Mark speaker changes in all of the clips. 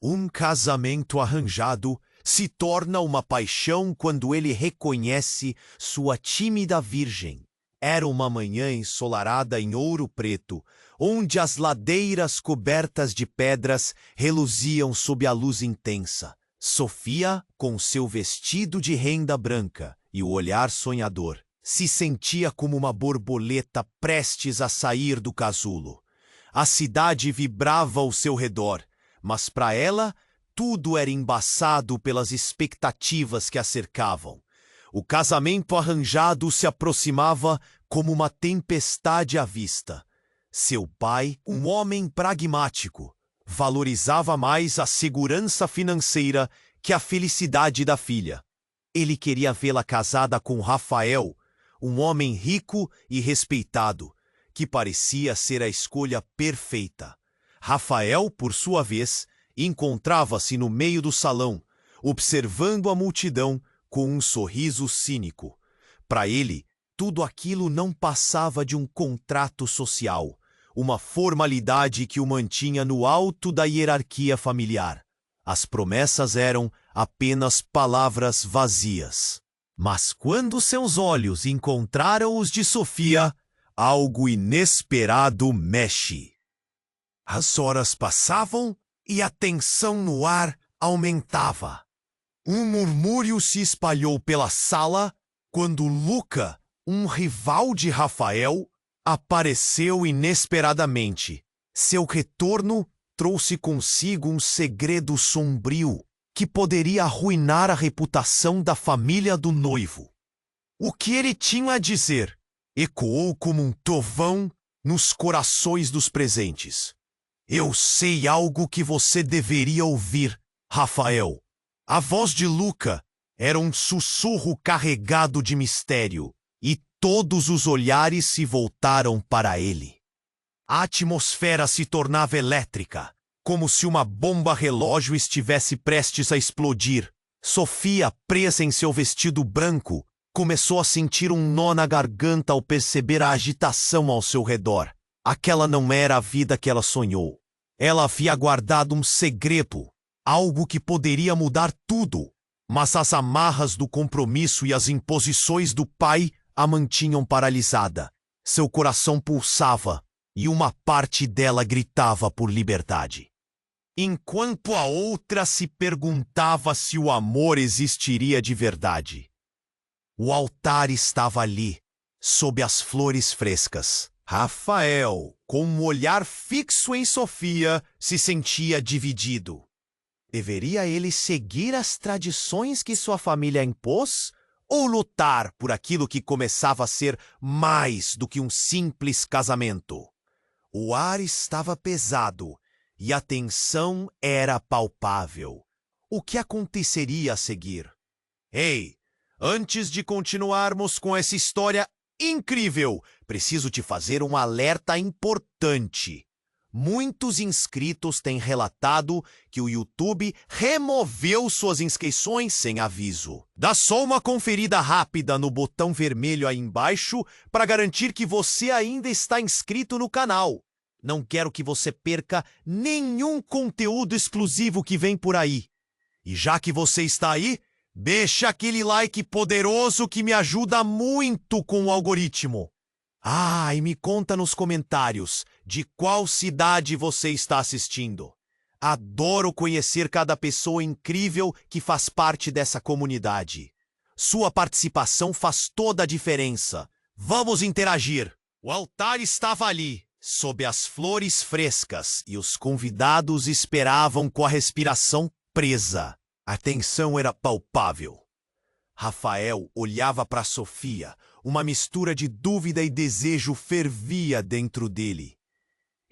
Speaker 1: Um casamento arranjado se torna uma paixão quando ele reconhece sua tímida virgem. Era uma manhã ensolarada em Ouro Preto, onde as ladeiras cobertas de pedras reluziam sob a luz intensa. Sofia, com seu vestido de renda branca e o olhar sonhador, se sentia como uma borboleta prestes a sair do casulo. A cidade vibrava ao seu redor, mas para ela tudo era embaçado pelas expectativas que a cercavam. O casamento arranjado se aproximava como uma tempestade à vista. Seu pai, um homem pragmático, valorizava mais a segurança financeira que a felicidade da filha. Ele queria vê-la casada com Rafael, um homem rico e respeitado, que parecia ser a escolha perfeita. Rafael, por sua vez, encontrava-se no meio do salão, observando a multidão com um sorriso cínico. Para ele, tudo aquilo não passava de um contrato social, uma formalidade que o mantinha no alto da hierarquia familiar. As promessas eram apenas palavras vazias. Mas quando seus olhos encontraram os de Sofia, algo inesperado mexe. As horas passavam e a tensão no ar aumentava. Um murmúrio se espalhou pela sala quando Luca, um rival de Rafael, apareceu inesperadamente. Seu retorno trouxe consigo um segredo sombrio que poderia arruinar a reputação da família do noivo. O que ele tinha a dizer ecoou como um trovão nos corações dos presentes. Eu sei algo que você deveria ouvir, Rafael. A voz de Luca era um sussurro carregado de mistério, e todos os olhares se voltaram para ele. A atmosfera se tornava elétrica, como se uma bomba-relógio estivesse prestes a explodir. Sofia, presa em seu vestido branco, começou a sentir um nó na garganta ao perceber a agitação ao seu redor. Aquela não era a vida que ela sonhou. Ela havia guardado um segredo, algo que poderia mudar tudo, mas as amarras do compromisso e as imposições do pai a mantinham paralisada. Seu coração pulsava e uma parte dela gritava por liberdade, enquanto a outra se perguntava se o amor existiria de verdade. O altar estava ali, sob as flores frescas. Rafael, com um olhar fixo em Sofia, se sentia dividido. Deveria ele seguir as tradições que sua família impôs ou lutar por aquilo que começava a ser mais do que um simples casamento? O ar estava pesado e a tensão era palpável. O que aconteceria a seguir? Ei, antes de continuarmos com essa história incrível, preciso te fazer um alerta importante. Muitos inscritos têm relatado que o YouTube removeu suas inscrições sem aviso. Dá só uma conferida rápida no botão vermelho aí embaixo para garantir que você ainda está inscrito no canal. Não quero que você perca nenhum conteúdo exclusivo que vem por aí. E já que você está aí, deixa aquele like poderoso que me ajuda muito com o algoritmo. E me conta nos comentários de qual cidade você está assistindo. Adoro conhecer cada pessoa incrível que faz parte dessa comunidade. Sua participação faz toda a diferença. Vamos interagir. O altar estava ali, sob as flores frescas, e os convidados esperavam com a respiração presa. A tensão era palpável. Rafael olhava para Sofia. Uma mistura de dúvida e desejo fervia dentro dele.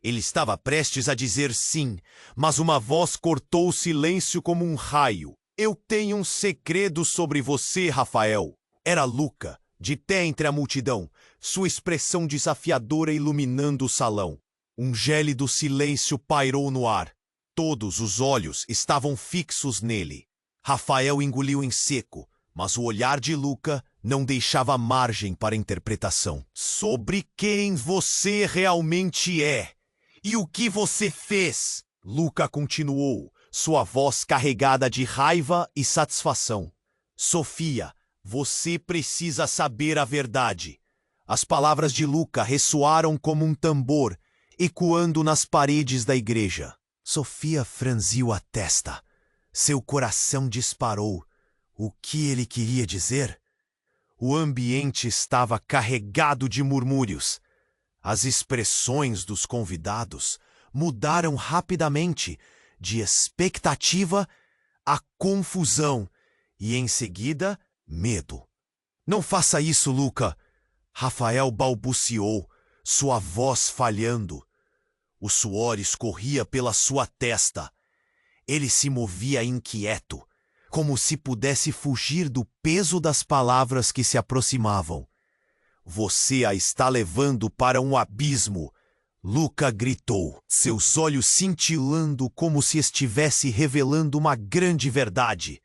Speaker 1: Ele estava prestes a dizer sim, mas uma voz cortou o silêncio como um raio. Eu tenho um segredo sobre você, Rafael. Era Luca, de pé entre a multidão, sua expressão desafiadora iluminando o salão. Um gélido silêncio pairou no ar. Todos os olhos estavam fixos nele. Rafael engoliu em seco, mas o olhar de Luca não deixava margem para interpretação. Sobre quem você realmente é e o que você fez, Luca continuou, sua voz carregada de raiva e satisfação. Sofia, você precisa saber a verdade. As palavras de Luca ressoaram como um tambor, ecoando nas paredes da igreja. Sofia franziu a testa. Seu coração disparou. O que ele queria dizer? O ambiente estava carregado de murmúrios. As expressões dos convidados mudaram rapidamente, de expectativa a confusão e, em seguida, medo. Não faça isso, Luca! Rafael balbuciou, sua voz falhando. O suor escorria pela sua testa. Ele se movia inquieto, como se pudesse fugir do peso das palavras que se aproximavam. Você a está levando para um abismo, Luca gritou, seus olhos cintilando como se estivesse revelando uma grande verdade.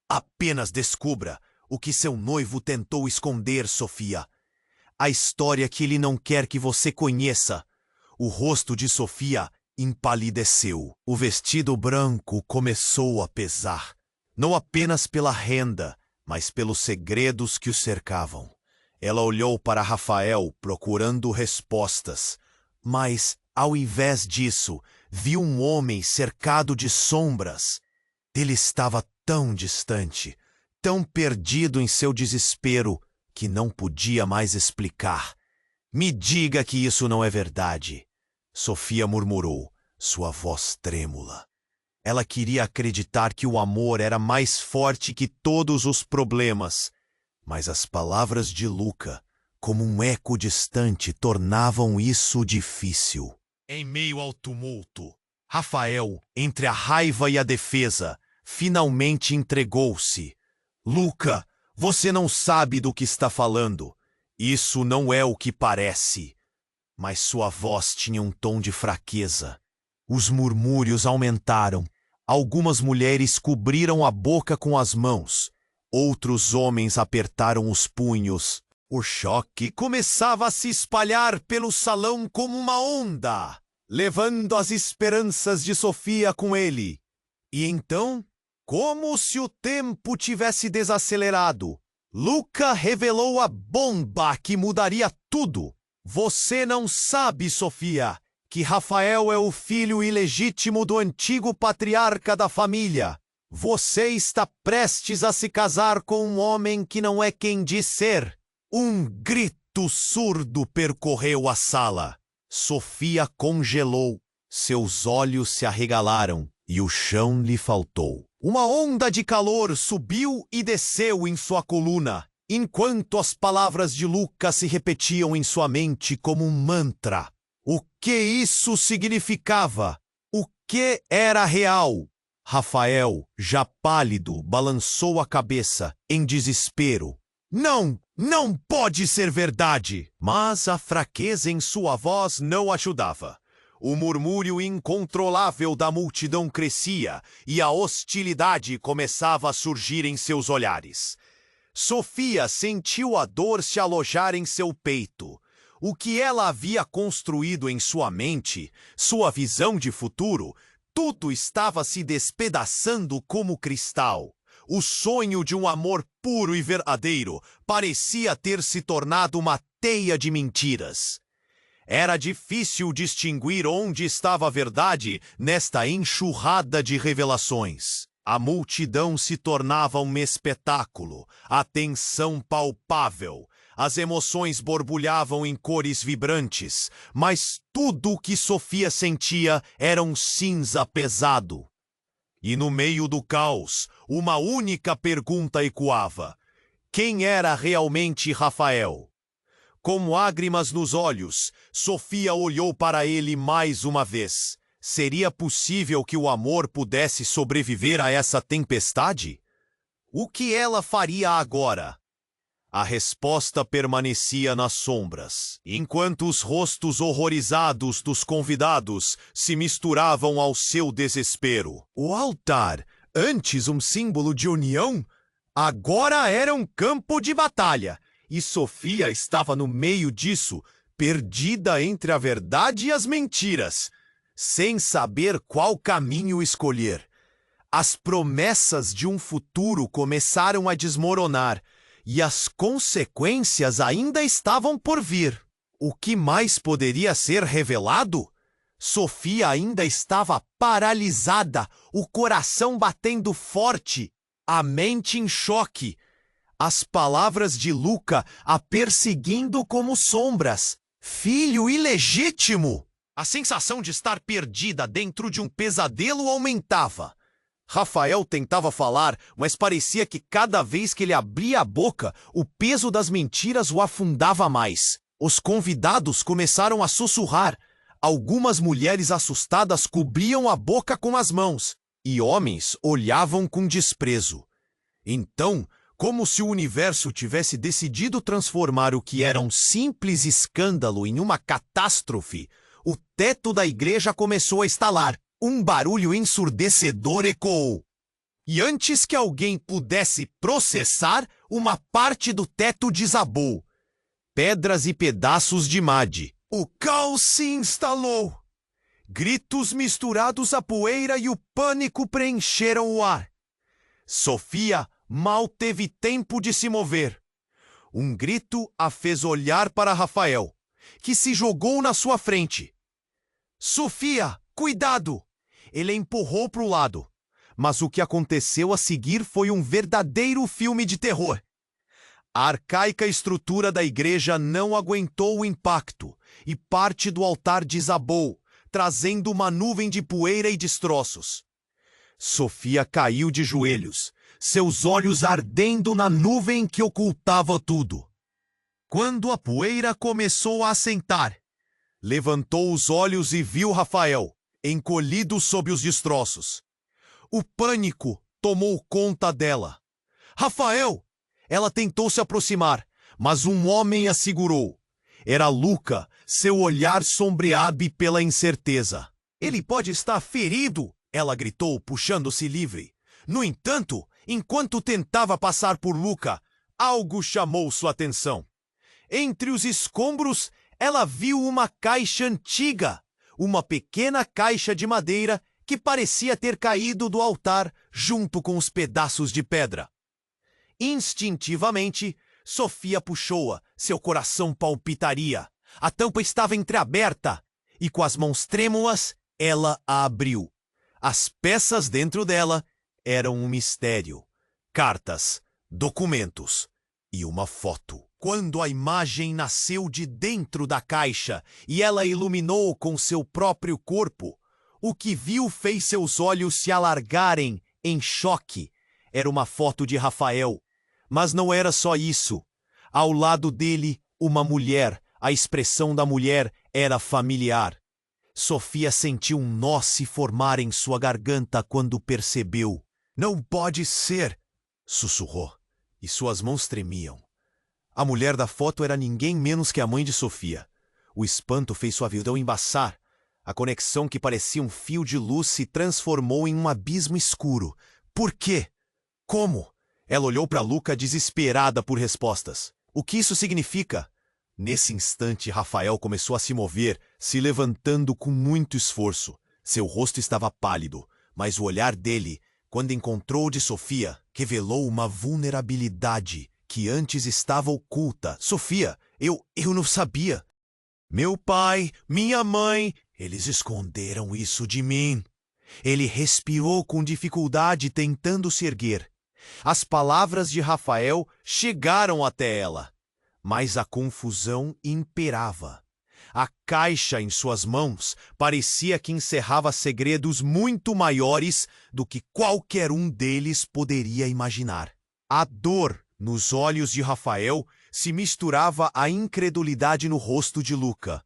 Speaker 1: Apenas descubra o que seu noivo tentou esconder, Sofia. A história que ele não quer que você conheça. O rosto de Sofia empalideceu. O vestido branco começou a pesar, não apenas pela renda, mas pelos segredos que o cercavam. Ela olhou para Rafael procurando respostas, mas, ao invés disso, viu um homem cercado de sombras. Ele estava tão distante, tão perdido em seu desespero, que não podia mais explicar. Me diga que isso não é verdade, Sofia murmurou, sua voz trêmula. Ela queria acreditar que o amor era mais forte que todos os problemas, mas as palavras de Luca, como um eco distante, tornavam isso difícil. Em meio ao tumulto, Rafael, entre a raiva e a defesa, finalmente entregou-se. Luca, você não sabe do que está falando. Isso não é o que parece. Mas sua voz tinha um tom de fraqueza. Os murmúrios aumentaram. Algumas mulheres cobriram a boca com as mãos. Outros homens apertaram os punhos. O choque começava a se espalhar pelo salão como uma onda, levando as esperanças de Sofia com ele. E então, como se o tempo tivesse desacelerado, Luca revelou a bomba que mudaria tudo. Você não sabe, Sofia, que Rafael é o filho ilegítimo do antigo patriarca da família. Você está prestes a se casar com um homem que não é quem diz ser. Um grito surdo percorreu a sala. Sofia congelou, seus olhos se arregalaram e o chão lhe faltou. Uma onda de calor subiu e desceu em sua coluna, enquanto as palavras de Luca se repetiam em sua mente como um mantra. O que isso significava? O que era real? Rafael, já pálido, balançou a cabeça, em desespero. Não pode ser verdade! Mas a fraqueza em sua voz não ajudava. O murmúrio incontrolável da multidão crescia e a hostilidade começava a surgir em seus olhares. Sofia sentiu a dor se alojar em seu peito. O que ela havia construído em sua mente, sua visão de futuro, tudo estava se despedaçando como cristal. O sonho de um amor puro e verdadeiro parecia ter se tornado uma teia de mentiras. Era difícil distinguir onde estava a verdade nesta enxurrada de revelações. A multidão se tornava um espetáculo, a tensão palpável. As emoções borbulhavam em cores vibrantes, mas tudo o que Sofia sentia era um cinza pesado. E no meio do caos, uma única pergunta ecoava: quem era realmente Rafael? Com lágrimas nos olhos, Sofia olhou para ele mais uma vez. Seria possível que o amor pudesse sobreviver a essa tempestade? O que ela faria agora? A resposta permanecia nas sombras, enquanto os rostos horrorizados dos convidados se misturavam ao seu desespero. O altar, antes um símbolo de união, agora era um campo de batalha, e Sofia estava no meio disso, perdida entre a verdade e as mentiras, sem saber qual caminho escolher. As promessas de um futuro começaram a desmoronar e as consequências ainda estavam por vir. O que mais poderia ser revelado? Sofia ainda estava paralisada, o coração batendo forte, a mente em choque. As palavras de Luca a perseguindo como sombras. Filho ilegítimo! A sensação de estar perdida dentro de um pesadelo aumentava. Rafael tentava falar, mas parecia que cada vez que ele abria a boca, o peso das mentiras o afundava mais. Os convidados começaram a sussurrar. Algumas mulheres assustadas cobriam a boca com as mãos, e homens olhavam com desprezo. Então, como se o universo tivesse decidido transformar o que era um simples escândalo em uma catástrofe, o teto da igreja começou a estalar. Um barulho ensurdecedor ecoou. E antes que alguém pudesse processar, uma parte do teto desabou. Pedras e pedaços de Madi. O caos se instalou. Gritos misturados à poeira e o pânico preencheram o ar. Sofia mal teve tempo de se mover. Um grito a fez olhar para Rafael, que se jogou na sua frente. Sofia, cuidado! Ele a empurrou para o lado. Mas o que aconteceu a seguir foi um verdadeiro filme de terror. A arcaica estrutura da igreja não aguentou o impacto e parte do altar desabou, trazendo uma nuvem de poeira e destroços. Sofia caiu de joelhos, seus olhos ardendo na nuvem que ocultava tudo. Quando a poeira começou a assentar, levantou os olhos e viu Rafael, encolhido sob os destroços. O pânico tomou conta dela. Rafael! Ela tentou se aproximar, mas um homem a segurou. Era Luca, seu olhar sombreado pela incerteza. Ele pode estar ferido, ela gritou, puxando-se livre. No entanto, enquanto tentava passar por Luca, algo chamou sua atenção. Entre os escombros, ela viu uma caixa antiga. Uma pequena caixa de madeira que parecia ter caído do altar junto com os pedaços de pedra. Instintivamente, Sofia puxou-a, seu coração palpitaria. A tampa estava entreaberta e, com as mãos trêmulas, ela a abriu. As peças dentro dela eram um mistério. Cartas, documentos e uma foto. Quando a imagem nasceu de dentro da caixa e ela iluminou com seu próprio corpo, o que viu fez seus olhos se alargarem em choque. Era uma foto de Rafael. Mas não era só isso. Ao lado dele, uma mulher. A expressão da mulher era familiar. Sofia sentiu um nó se formar em sua garganta quando percebeu. Não pode ser, sussurrou, e suas mãos tremiam. A mulher da foto era ninguém menos que a mãe de Sofia. O espanto fez sua vida embaçar. A conexão que parecia um fio de luz se transformou em um abismo escuro. Por quê? Como? Ela olhou para Luca desesperada por respostas. O que isso significa? Nesse instante, Rafael começou a se mover, se levantando com muito esforço. Seu rosto estava pálido, mas o olhar dele, quando encontrou o de Sofia, revelou uma vulnerabilidade que antes estava oculta. Sofia, eu não sabia. Meu pai, minha mãe, eles esconderam isso de mim. Ele respirou com dificuldade, tentando se erguer. As palavras de Rafael chegaram até ela, mas a confusão imperava. A caixa em suas mãos parecia que encerrava segredos muito maiores do que qualquer um deles poderia imaginar. A dor nos olhos de Rafael se misturava à incredulidade no rosto de Luca.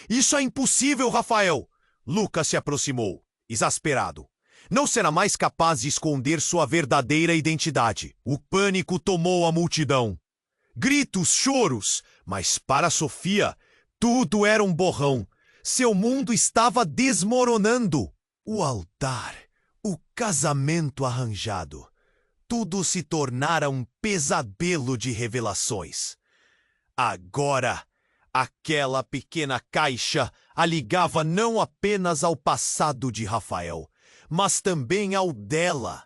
Speaker 1: Isso é impossível, Rafael! Luca se aproximou, exasperado. Não será mais capaz de esconder sua verdadeira identidade. O pânico tomou a multidão. Gritos, choros, mas para Sofia, tudo era um borrão. Seu mundo estava desmoronando. O altar, o casamento arranjado. Tudo se tornara um pesadelo de revelações. Agora, aquela pequena caixa a ligava não apenas ao passado de Rafael, mas também ao dela.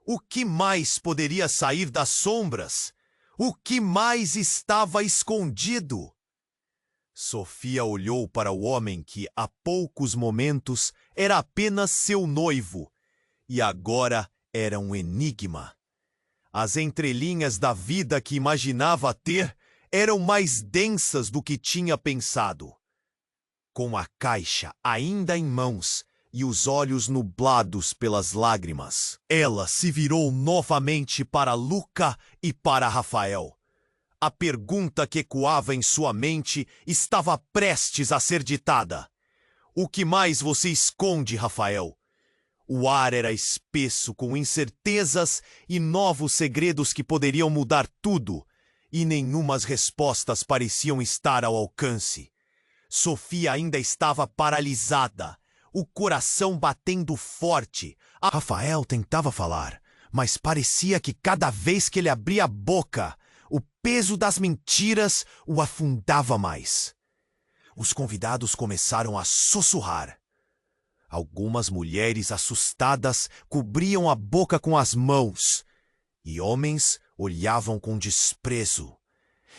Speaker 1: O que mais poderia sair das sombras? O que mais estava escondido? Sofia olhou para o homem que, há poucos momentos, era apenas seu noivo, e agora era um enigma. As entrelinhas da vida que imaginava ter eram mais densas do que tinha pensado. Com a caixa ainda em mãos e os olhos nublados pelas lágrimas, ela se virou novamente para Luca e para Rafael. A pergunta que ecoava em sua mente estava prestes a ser ditada. O que mais você esconde, Rafael? O ar era espesso com incertezas e novos segredos que poderiam mudar tudo, e nenhumas respostas pareciam estar ao alcance. Sofia ainda estava paralisada, o coração batendo forte. Rafael tentava falar, mas parecia que cada vez que ele abria a boca, o peso das mentiras o afundava mais. Os convidados começaram a sussurrar. Algumas mulheres assustadas cobriam a boca com as mãos, e homens olhavam com desprezo.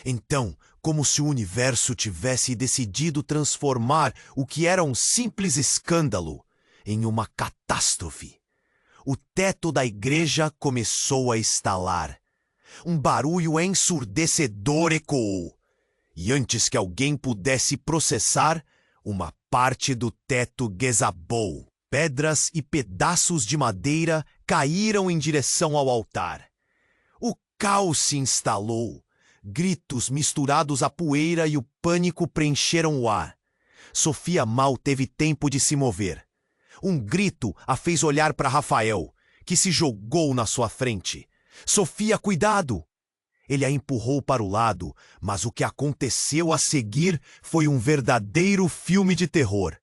Speaker 1: Então, como se o universo tivesse decidido transformar o que era um simples escândalo em uma catástrofe, o teto da igreja começou a estalar. Um barulho ensurdecedor ecoou, e antes que alguém pudesse processar, uma parte do teto desabou. Pedras e pedaços de madeira caíram em direção ao altar. O caos se instalou. Gritos misturados à poeira e o pânico preencheram o ar. Sofia mal teve tempo de se mover. Um grito a fez olhar para Rafael, que se jogou na sua frente. Sofia, cuidado! Ele a empurrou para o lado, mas o que aconteceu a seguir foi um verdadeiro filme de terror.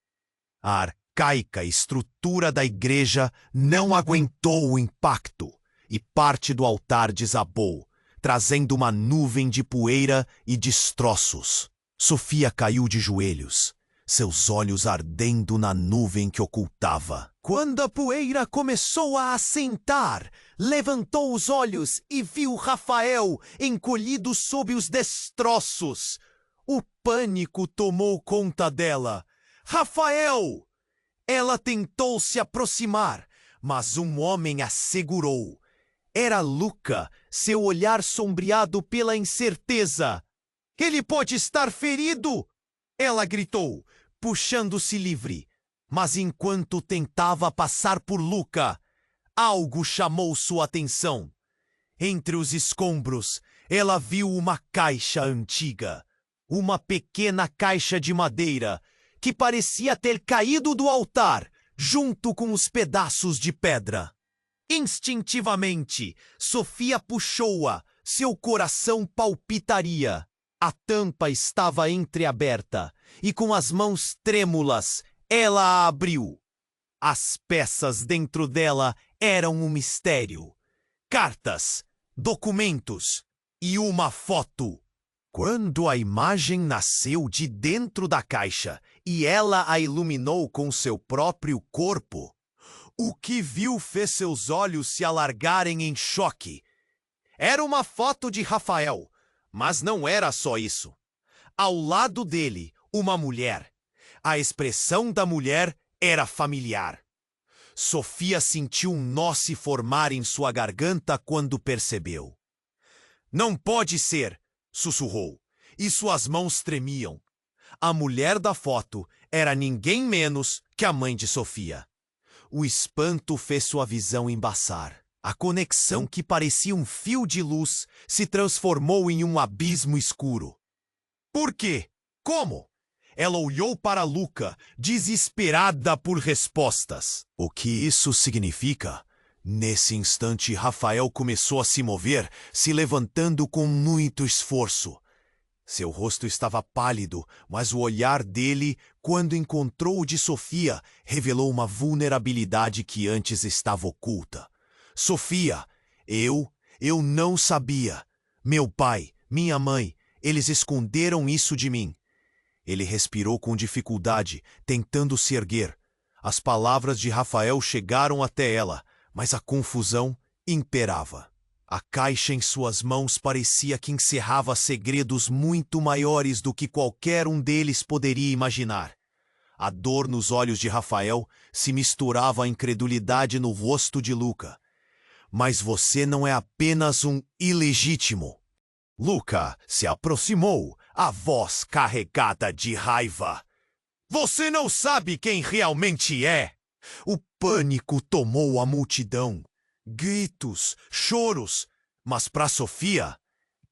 Speaker 1: A arcaica estrutura da igreja não aguentou o impacto e parte do altar desabou, trazendo uma nuvem de poeira e destroços. Sofia caiu de joelhos, seus olhos ardendo na nuvem que ocultava. Quando a poeira começou a assentar, levantou os olhos e viu Rafael encolhido sob os destroços. O pânico tomou conta dela. Rafael! Ela tentou se aproximar, mas um homem a segurou. Era Luca, seu olhar sombreado pela incerteza. Ele pode estar ferido! Ela gritou, puxando-se livre. Mas enquanto tentava passar por Luca, algo chamou sua atenção. Entre os escombros, ela viu uma caixa antiga. Uma pequena caixa de madeira que parecia ter caído do altar, junto com os pedaços de pedra. Instintivamente, Sofia puxou-a, seu coração palpitaria. A tampa estava entreaberta e, com as mãos trêmulas, ela a abriu. As peças dentro dela eram um mistério. Cartas, documentos e uma foto. Quando a imagem nasceu de dentro da caixa e ela a iluminou com seu próprio corpo, o que viu fez seus olhos se alargarem em choque. Era uma foto de Rafael, mas não era só isso. Ao lado dele, uma mulher. A expressão da mulher era familiar. Sofia sentiu um nó se formar em sua garganta quando percebeu. Não pode ser, sussurrou, e suas mãos tremiam. A mulher da foto era ninguém menos que a mãe de Sofia. O espanto fez sua visão embaçar. A conexão que parecia um fio de luz se transformou em um abismo escuro. Por quê? Como? Ela olhou para Luca, desesperada por respostas. O que isso significa? Nesse instante, Rafael começou a se mover, se levantando com muito esforço. Seu rosto estava pálido, mas o olhar dele, quando encontrou o de Sofia, revelou uma vulnerabilidade que antes estava oculta. Sofia, eu não sabia. Meu pai, minha mãe, eles esconderam isso de mim. Ele respirou com dificuldade, tentando se erguer. As palavras de Rafael chegaram até ela, mas a confusão imperava. A caixa em suas mãos parecia que encerrava segredos muito maiores do que qualquer um deles poderia imaginar. A dor nos olhos de Rafael se misturava à incredulidade no rosto de Luca. Mas você não é apenas um ilegítimo. Luca se aproximou, a voz carregada de raiva. Você não sabe quem realmente é! O pânico tomou a multidão. Gritos, choros, mas para Sofia,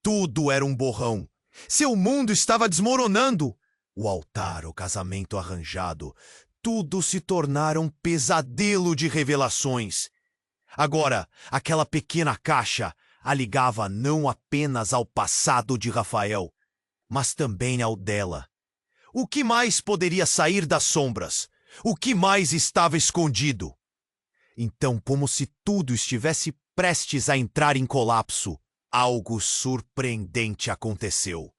Speaker 1: tudo era um borrão. Seu mundo estava desmoronando. O altar, o casamento arranjado, tudo se tornara um pesadelo de revelações. Agora, aquela pequena caixa a ligava não apenas ao passado de Rafael, mas também ao dela. O que mais poderia sair das sombras? O que mais estava escondido? Então, como se tudo estivesse prestes a entrar em colapso, algo surpreendente aconteceu.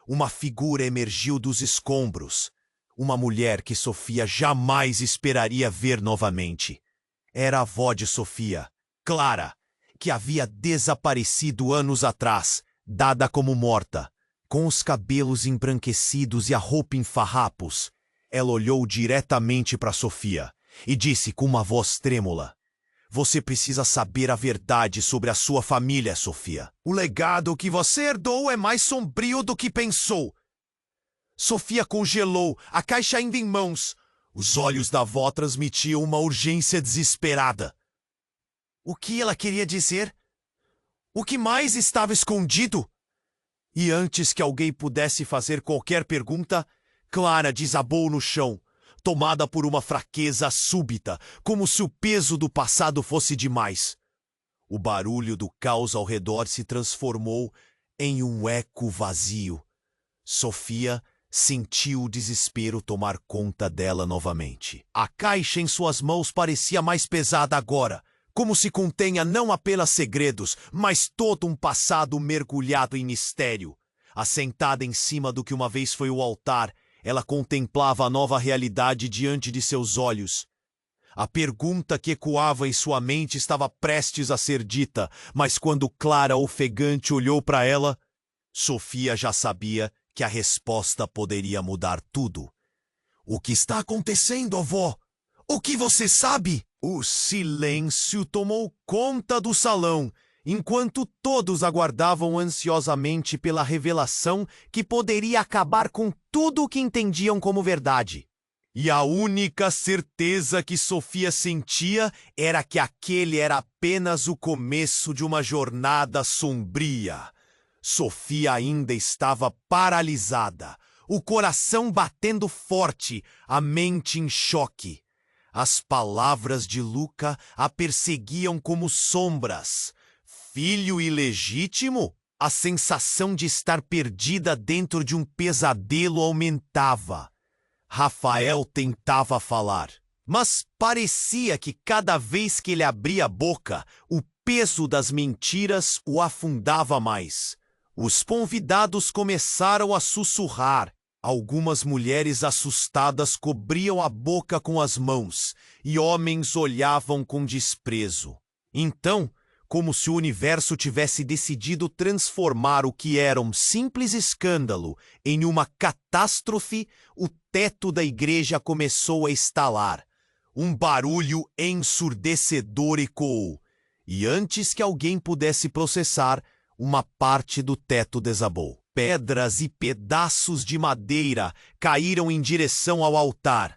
Speaker 1: Uma figura emergiu dos escombros. Uma mulher que Sofia jamais esperaria ver novamente. Era a avó de Sofia, Clara, que havia desaparecido anos atrás, dada como morta. Com os cabelos embranquecidos e a roupa em farrapos, ela olhou diretamente para Sofia e disse com uma voz trêmula: Você precisa saber a verdade sobre a sua família, Sofia. O legado que você herdou é mais sombrio do que pensou. Sofia congelou, a caixa ainda em mãos. Os olhos da avó transmitiam uma urgência desesperada. O que ela queria dizer? O que mais estava escondido? E antes que alguém pudesse fazer qualquer pergunta, Clara desabou no chão, tomada por uma fraqueza súbita, como se o peso do passado fosse demais. O barulho do caos ao redor se transformou em um eco vazio. Sofia sentiu o desespero tomar conta dela novamente. A caixa em suas mãos parecia mais pesada agora, como se contenha não apenas segredos, mas todo um passado mergulhado em mistério. Assentada em cima do que uma vez foi o altar, ela contemplava a nova realidade diante de seus olhos. A pergunta que ecoava em sua mente estava prestes a ser dita, mas quando Clara ofegante olhou para ela, Sofia já sabia que a resposta poderia mudar tudo. O que está acontecendo, avó? O que você sabe? O silêncio tomou conta do salão, enquanto todos aguardavam ansiosamente pela revelação que poderia acabar com tudo o que entendiam como verdade. E a única certeza que Sofia sentia era que aquele era apenas o começo de uma jornada sombria. Sofia ainda estava paralisada, o coração batendo forte, a mente em choque. As palavras de Luca a perseguiam como sombras. Filho ilegítimo? A sensação de estar perdida dentro de um pesadelo aumentava. Rafael tentava falar, mas parecia que cada vez que ele abria a boca, o peso das mentiras o afundava mais. Os convidados começaram a sussurrar. Algumas mulheres assustadas cobriam a boca com as mãos e homens olhavam com desprezo. Então, como se o universo tivesse decidido transformar o que era um simples escândalo em uma catástrofe, o teto da igreja começou a estalar. Um barulho ensurdecedor ecoou, e antes que alguém pudesse processar, uma parte do teto desabou. Pedras e pedaços de madeira caíram em direção ao altar.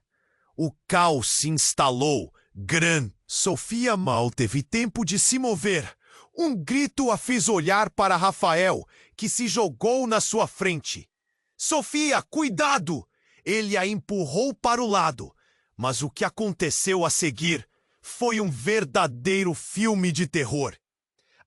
Speaker 1: O caos se instalou, grande. Sofia mal teve tempo de se mover. Um grito a fez olhar para Rafael, que se jogou na sua frente. Sofia, cuidado! Ele a empurrou para o lado. Mas o que aconteceu a seguir foi um verdadeiro filme de terror.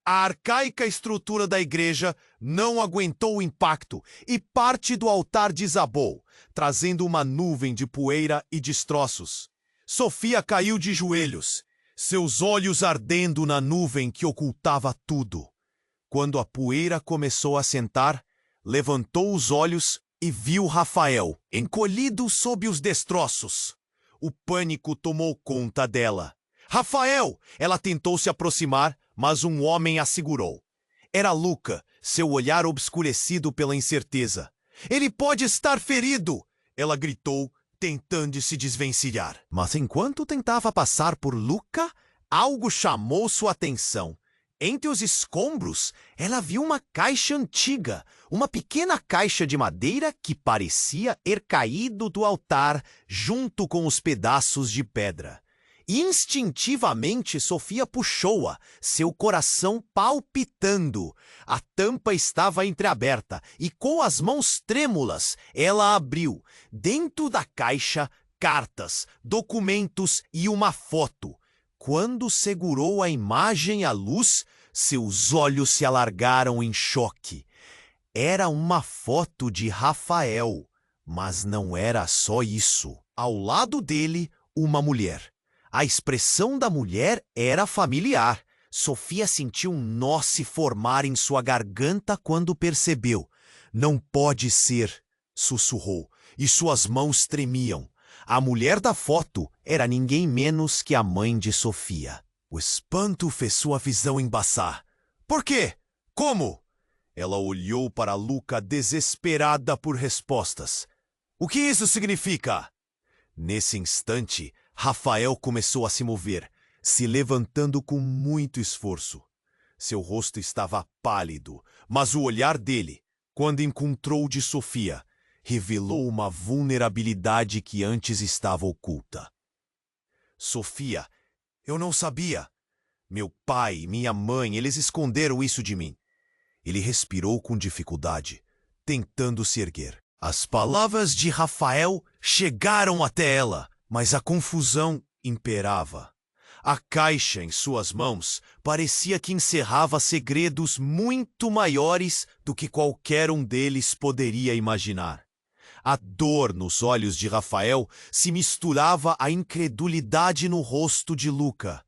Speaker 1: A arcaica estrutura da igreja não aguentou o impacto e parte do altar desabou, trazendo uma nuvem de poeira e destroços. Sofia caiu de joelhos, seus olhos ardendo na nuvem que ocultava tudo. Quando a poeira começou a assentar, levantou os olhos e viu Rafael, encolhido sob os destroços. O pânico tomou conta dela. Rafael! Ela tentou se aproximar, mas um homem a segurou. Era Luca, seu olhar obscurecido pela incerteza. Ele pode estar ferido! Ela gritou, tentando se desvencilhar. Mas enquanto tentava passar por Luca, algo chamou sua atenção. Entre os escombros, ela viu uma caixa antiga, uma pequena caixa de madeira que parecia ter caído do altar junto com os pedaços de pedra. Instintivamente, Sofia puxou-a, seu coração palpitando. A tampa estava entreaberta e, com as mãos trêmulas, ela abriu. Dentro da caixa, cartas, documentos e uma foto. Quando segurou a imagem à luz, seus olhos se alargaram em choque. Era uma foto de Rafael, mas não era só isso. Ao lado dele, uma mulher. A expressão da mulher era familiar. Sofia sentiu um nó se formar em sua garganta quando percebeu. Não pode ser, sussurrou, e suas mãos tremiam. A mulher da foto era ninguém menos que a mãe de Sofia. O espanto fez sua visão embaçar. Por quê? Como? Ela olhou para Luca desesperada por respostas. O que isso significa? Nesse instante, Rafael começou a se mover, se levantando com muito esforço. Seu rosto estava pálido, mas o olhar dele, quando encontrou o de Sofia, revelou uma vulnerabilidade que antes estava oculta. Sofia, eu não sabia. Meu pai e minha mãe, eles esconderam isso de mim. Ele respirou com dificuldade, tentando se erguer. As palavras de Rafael chegaram até ela, mas a confusão imperava. A caixa em suas mãos parecia que encerrava segredos muito maiores do que qualquer um deles poderia imaginar. A dor nos olhos de Rafael se misturava à incredulidade no rosto de Luca.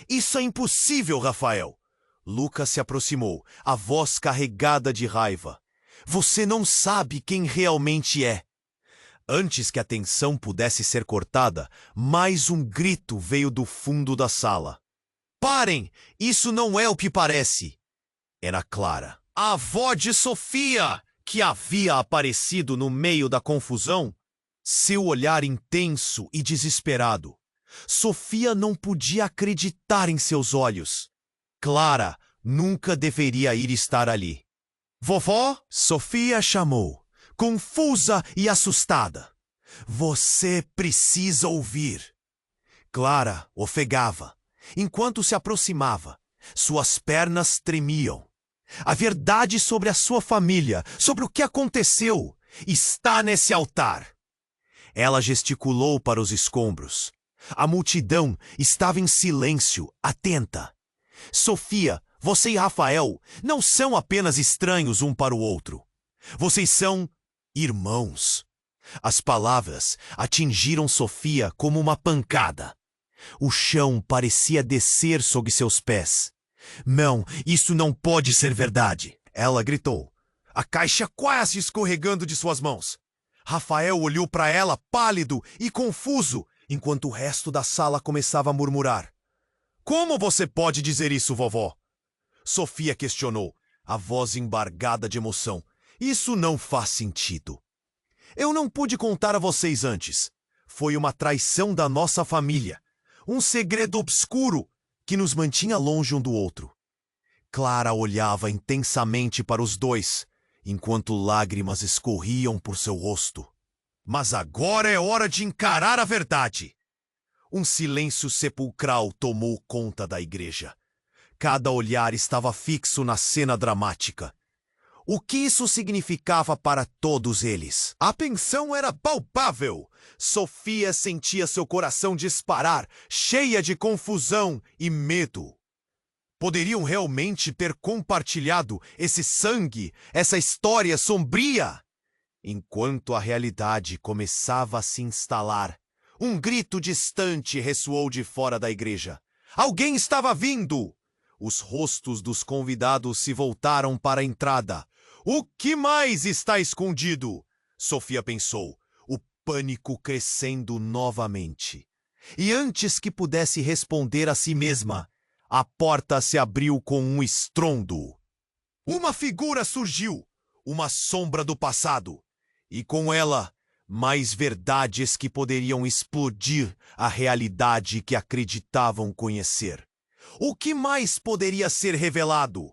Speaker 1: Isso é impossível, Rafael! Luca se aproximou, a voz carregada de raiva. Você não sabe quem realmente é. Antes que a tensão pudesse ser cortada, mais um grito veio do fundo da sala. Parem! Isso não é o que parece! Era Clara, a avó de Sofia, que havia aparecido no meio da confusão. Seu olhar intenso e desesperado. Sofia não podia acreditar em seus olhos. Clara nunca deveria ir estar ali. Vovó? Sofia chamou, confusa e assustada. Você precisa ouvir. Clara ofegava. Enquanto se aproximava, suas pernas tremiam. A verdade sobre a sua família, sobre o que aconteceu, está nesse altar. Ela gesticulou para os escombros. A multidão estava em silêncio, atenta. Sofia, você e Rafael não são apenas estranhos um para o outro. Vocês são irmãos. As palavras atingiram Sofia como uma pancada. O chão parecia descer sob seus pés. Não, isso não pode ser verdade. Ela gritou, a caixa quase escorregando de suas mãos. Rafael olhou para ela pálido e confuso, enquanto o resto da sala começava a murmurar. Como você pode dizer isso, vovó? Sofia questionou, a voz embargada de emoção. Isso não faz sentido. Eu não pude contar a vocês antes. Foi uma traição da nossa família. Um segredo obscuro que nos mantinha longe um do outro. Clara olhava intensamente para os dois, enquanto lágrimas escorriam por seu rosto. Mas agora é hora de encarar a verdade. Um silêncio sepulcral tomou conta da igreja. Cada olhar estava fixo na cena dramática. O que isso significava para todos eles? A tensão era palpável. Sofia sentia seu coração disparar, cheia de confusão e medo. Poderiam realmente ter compartilhado esse sangue, essa história sombria? Enquanto a realidade começava a se instalar, um grito distante ressoou de fora da igreja. Alguém estava vindo! Os rostos dos convidados se voltaram para a entrada. O que mais está escondido? Sofia pensou. O pânico crescendo novamente. E antes que pudesse responder a si mesma, a porta se abriu com um estrondo. Uma figura surgiu, uma sombra do passado, e com ela, mais verdades que poderiam explodir a realidade que acreditavam conhecer. O que mais poderia ser revelado?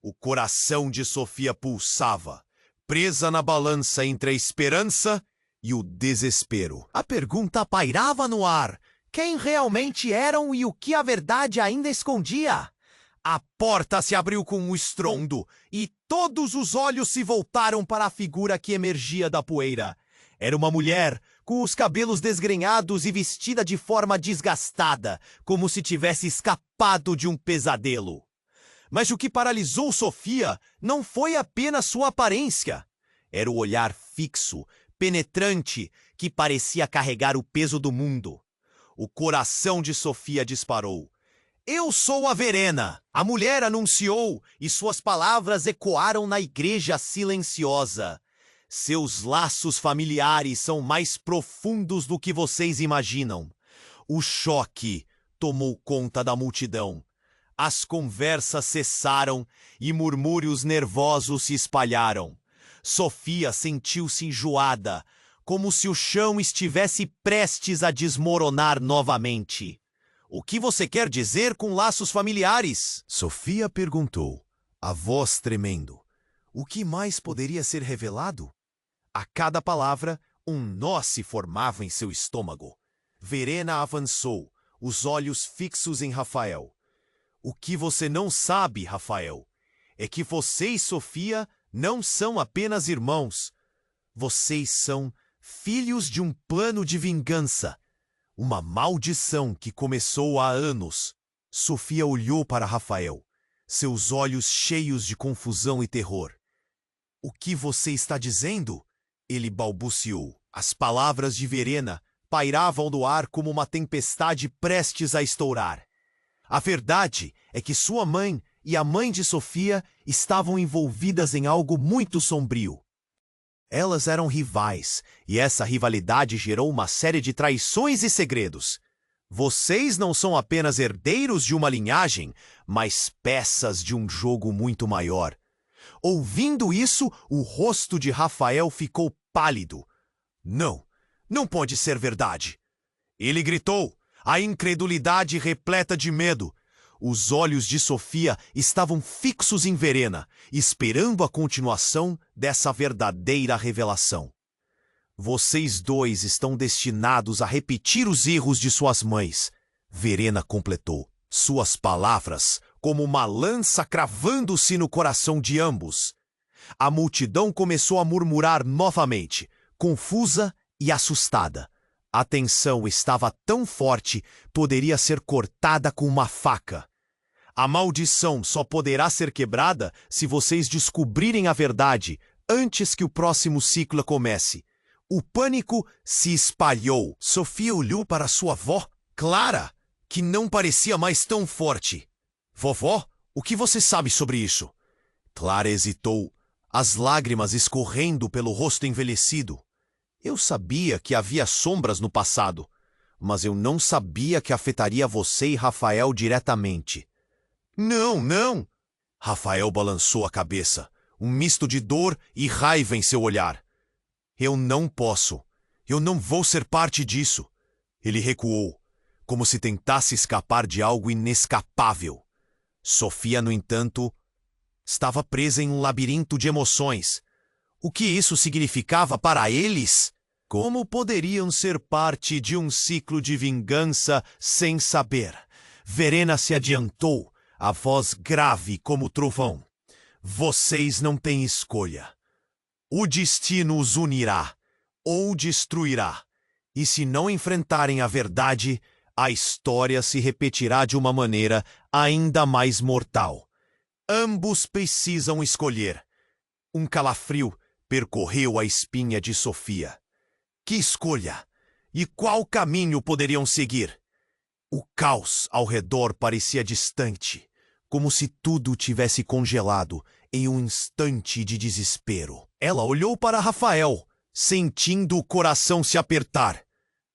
Speaker 1: O coração de Sofia pulsava, presa na balança entre a esperança e o desespero. A pergunta pairava no ar. Quem realmente eram e o que a verdade ainda escondia? A porta se abriu com um estrondo e todos os olhos se voltaram para a figura que emergia da poeira. Era uma mulher, com os cabelos desgrenhados e vestida de forma desgastada, como se tivesse escapado de um pesadelo. Mas o que paralisou Sofia não foi apenas sua aparência. Era o olhar fixo, penetrante, que parecia carregar o peso do mundo. O coração de Sofia disparou. Eu sou a Verena, a mulher anunciou, e suas palavras ecoaram na igreja silenciosa. Seus laços familiares são mais profundos do que vocês imaginam. O choque tomou conta da multidão. As conversas cessaram e murmúrios nervosos se espalharam. Sofia sentiu-se enjoada, como se o chão estivesse prestes a desmoronar novamente. O que você quer dizer com laços familiares? Sofia perguntou, a voz tremendo. O que mais poderia ser revelado? A cada palavra, um nó se formava em seu estômago. Verena avançou, os olhos fixos em Rafael. O que você não sabe, Rafael, é que você e Sofia não são apenas irmãos. Vocês são filhos de um plano de vingança. Uma maldição que começou há anos. Sofia olhou para Rafael, seus olhos cheios de confusão e terror. O que você está dizendo? Ele balbuciou. As palavras de Verena pairavam no ar como uma tempestade prestes a estourar. A verdade é que sua mãe e a mãe de Sofia estavam envolvidas em algo muito sombrio. Elas eram rivais, e essa rivalidade gerou uma série de traições e segredos. Vocês não são apenas herdeiros de uma linhagem, mas peças de um jogo muito maior. Ouvindo isso, o rosto de Rafael ficou pálido. Não pode ser verdade. Ele gritou, a incredulidade repleta de medo. Os olhos de Sofia estavam fixos em Verena, esperando a continuação dessa verdadeira revelação. Vocês dois estão destinados a repetir os erros de suas mães, Verena completou, suas palavras como uma lança cravando-se no coração de ambos. A multidão começou a murmurar novamente, confusa e assustada. A tensão estava tão forte, poderia ser cortada com uma faca. A maldição só poderá ser quebrada se vocês descobrirem a verdade antes que o próximo ciclo comece. O pânico se espalhou. Sofia olhou para sua avó, Clara, que não parecia mais tão forte. Vovó, o que você sabe sobre isso? Clara hesitou, as lágrimas escorrendo pelo rosto envelhecido. Eu sabia que havia sombras no passado, mas eu não sabia que afetaria você e Rafael diretamente. Não! Rafael balançou a cabeça, um misto de dor e raiva em seu olhar. Eu não posso. Eu não vou ser parte disso. Ele recuou, como se tentasse escapar de algo inescapável. Sofia, no entanto, estava presa em um labirinto de emoções. O que isso significava para eles? Como poderiam ser parte de um ciclo de vingança sem saber? Verena se adiantou, a voz grave como trovão. Vocês não têm escolha. O destino os unirá ou destruirá. E se não enfrentarem a verdade, a história se repetirá de uma maneira ainda mais mortal. Ambos precisam escolher. Um calafrio percorreu a espinha de Sofia. Que escolha? E qual caminho poderiam seguir? O caos ao redor parecia distante, como se tudo tivesse congelado em um instante de desespero. Ela olhou para Rafael, sentindo o coração se apertar.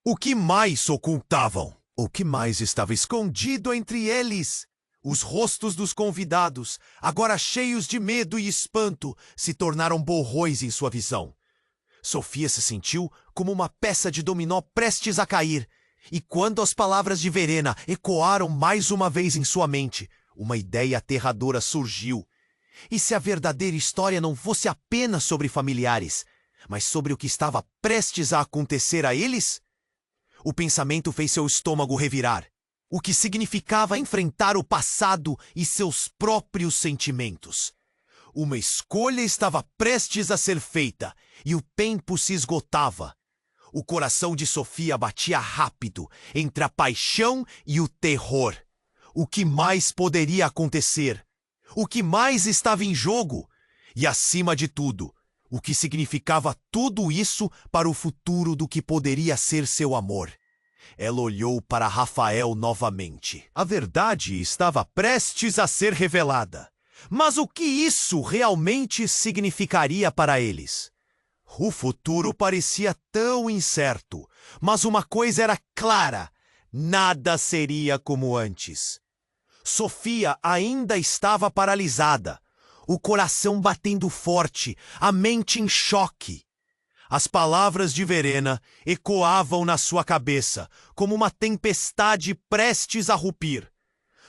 Speaker 1: O que mais ocultavam? O que mais estava escondido entre eles? Os rostos dos convidados, agora cheios de medo e espanto, se tornaram borrões em sua visão. Sofia se sentiu como uma peça de dominó prestes a cair. E quando as palavras de Verena ecoaram mais uma vez em sua mente, uma ideia aterradora surgiu. E se a verdadeira história não fosse apenas sobre familiares, mas sobre o que estava prestes a acontecer a eles? O pensamento fez seu estômago revirar. O que significava enfrentar o passado e seus próprios sentimentos. Uma escolha estava prestes a ser feita e o tempo se esgotava. O coração de Sofia batia rápido entre a paixão e o terror. O que mais poderia acontecer? O que mais estava em jogo? E, acima de tudo, o que significava tudo isso para o futuro do que poderia ser seu amor? Ela olhou para Rafael novamente. A verdade estava prestes a ser revelada. Mas o que isso realmente significaria para eles? O futuro parecia tão incerto, mas uma coisa era clara: nada seria como antes. Sofia ainda estava paralisada, o coração batendo forte, a mente em choque. As palavras de Verena ecoavam na sua cabeça, como uma tempestade prestes a rupir.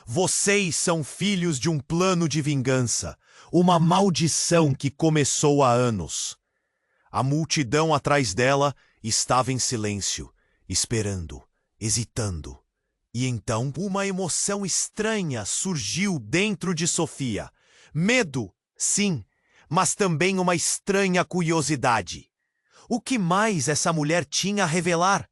Speaker 1: Vocês são filhos de um plano de vingança, uma maldição que começou há anos. A multidão atrás dela estava em silêncio, esperando, hesitando. E então uma emoção estranha surgiu dentro de Sofia. Medo, sim, mas também uma estranha curiosidade. O que mais essa mulher tinha a revelar?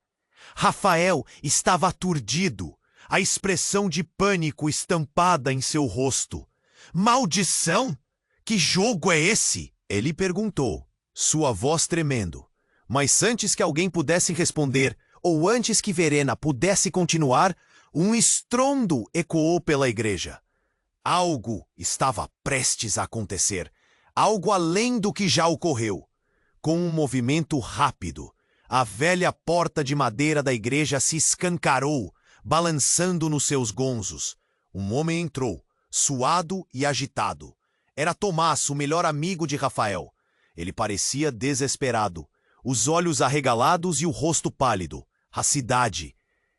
Speaker 1: Rafael estava aturdido, a expressão de pânico estampada em seu rosto. Maldição? Que jogo é esse? Ele perguntou, sua voz tremendo. Mas antes que alguém pudesse responder, ou antes que Verena pudesse continuar, um estrondo ecoou pela igreja. Algo estava prestes a acontecer, algo além do que já ocorreu. Com um movimento rápido, a velha porta de madeira da igreja se escancarou, balançando nos seus gonzos. Um homem entrou, suado e agitado. Era Tomás, o melhor amigo de Rafael. Ele parecia desesperado, os olhos arregalados e o rosto pálido. A cidade,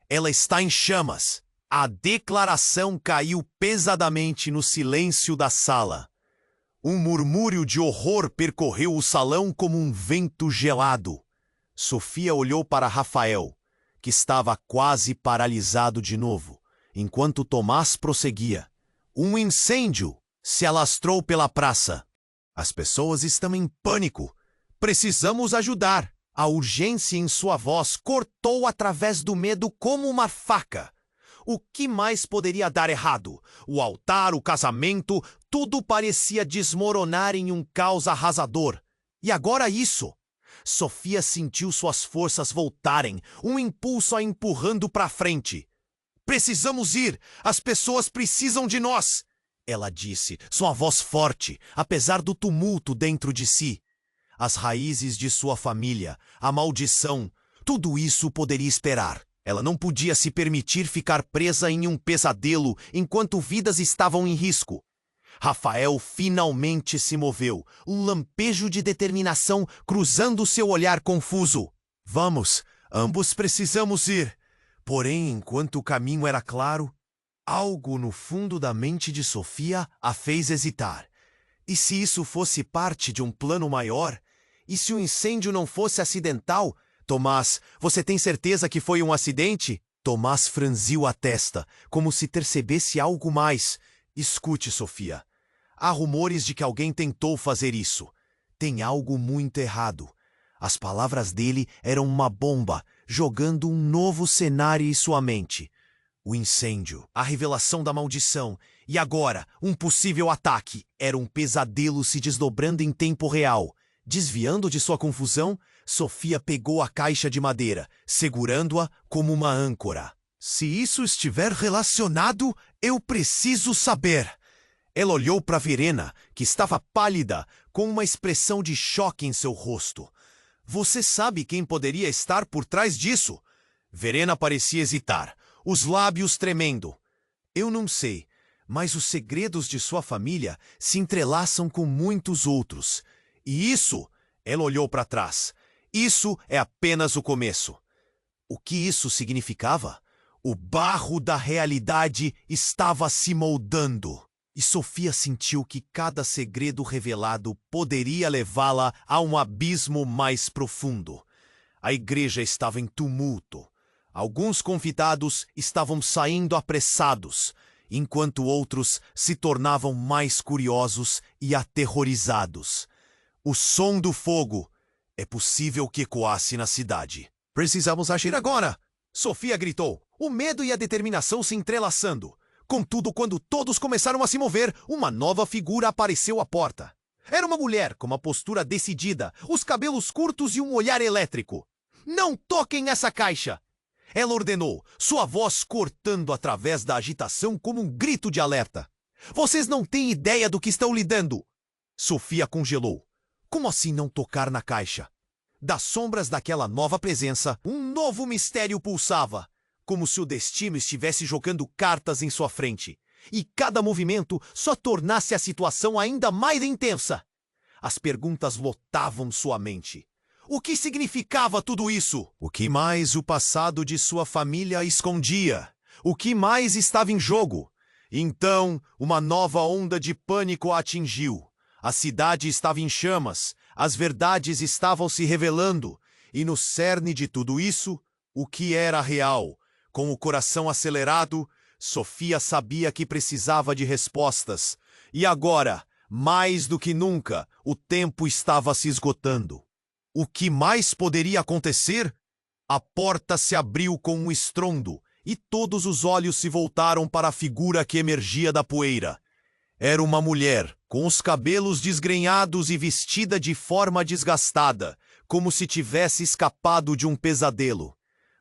Speaker 1: ela está em chamas. A declaração caiu pesadamente no silêncio da sala. Um murmúrio de horror percorreu o salão como um vento gelado. Sofia olhou para Rafael, que estava quase paralisado de novo, enquanto Tomás prosseguia. Um incêndio se alastrou pela praça. As pessoas estão em pânico. Precisamos ajudar. A urgência em sua voz cortou através do medo como uma faca. O que mais poderia dar errado? O altar, o casamento, tudo parecia desmoronar em um caos arrasador. E agora isso? Sofia sentiu suas forças voltarem, um impulso a empurrando para frente. Precisamos ir! As pessoas precisam de nós! Ela disse, sua voz forte, apesar do tumulto dentro de si. As raízes de sua família, a maldição, tudo isso poderia esperar. Ela não podia se permitir ficar presa em um pesadelo enquanto vidas estavam em risco. Rafael finalmente se moveu, um lampejo de determinação cruzando seu olhar confuso. Vamos, ambos precisamos ir. Porém, enquanto o caminho era claro, algo no fundo da mente de Sofia a fez hesitar. E se isso fosse parte de um plano maior? E se o incêndio não fosse acidental? Tomás, você tem certeza que foi um acidente? Tomás franziu a testa, como se percebesse algo mais. Escute, Sofia. Há rumores de que alguém tentou fazer isso. Tem algo muito errado. As palavras dele eram uma bomba, jogando um novo cenário em sua mente. O incêndio, a revelação da maldição e agora um possível ataque. Era um pesadelo se desdobrando em tempo real. Desviando de sua confusão, Sofia pegou a caixa de madeira, segurando-a como uma âncora. Se isso estiver relacionado, eu preciso saber. Ela olhou para Verena, que estava pálida, com uma expressão de choque em seu rosto. Você sabe quem poderia estar por trás disso? Verena parecia hesitar, os lábios tremendo. Eu não sei, mas os segredos de sua família se entrelaçam com muitos outros. E isso, ela olhou para trás, isso é apenas o começo. O que isso significava? O barro da realidade estava se moldando. E Sofia sentiu que cada segredo revelado poderia levá-la a um abismo mais profundo. A igreja estava em tumulto. Alguns convidados estavam saindo apressados, enquanto outros se tornavam mais curiosos e aterrorizados. O som do fogo é possível que ecoasse na cidade. Precisamos agir agora! Sofia gritou, o medo e a determinação se entrelaçando. Contudo, quando todos começaram a se mover, uma nova figura apareceu à porta. Era uma mulher com uma postura decidida, os cabelos curtos e um olhar elétrico. Não toquem essa caixa! Ela ordenou, sua voz cortando através da agitação como um grito de alerta. Vocês não têm ideia do que estão lidando! Sofia congelou. Como assim não tocar na caixa? Das sombras daquela nova presença, um novo mistério pulsava, como se o destino estivesse jogando cartas em sua frente, e cada movimento só tornasse a situação ainda mais intensa. As perguntas lotavam sua mente. O que significava tudo isso? O que mais o passado de sua família escondia? O que mais estava em jogo? Então, uma nova onda de pânico a atingiu. A cidade estava em chamas, as verdades estavam se revelando, e no cerne de tudo isso, o que era real? Com o coração acelerado, Sofia sabia que precisava de respostas. E agora, mais do que nunca, o tempo estava se esgotando. O que mais poderia acontecer? A porta se abriu com um estrondo, e todos os olhos se voltaram para a figura que emergia da poeira. Era uma mulher, com os cabelos desgrenhados e vestida de forma desgastada, como se tivesse escapado de um pesadelo.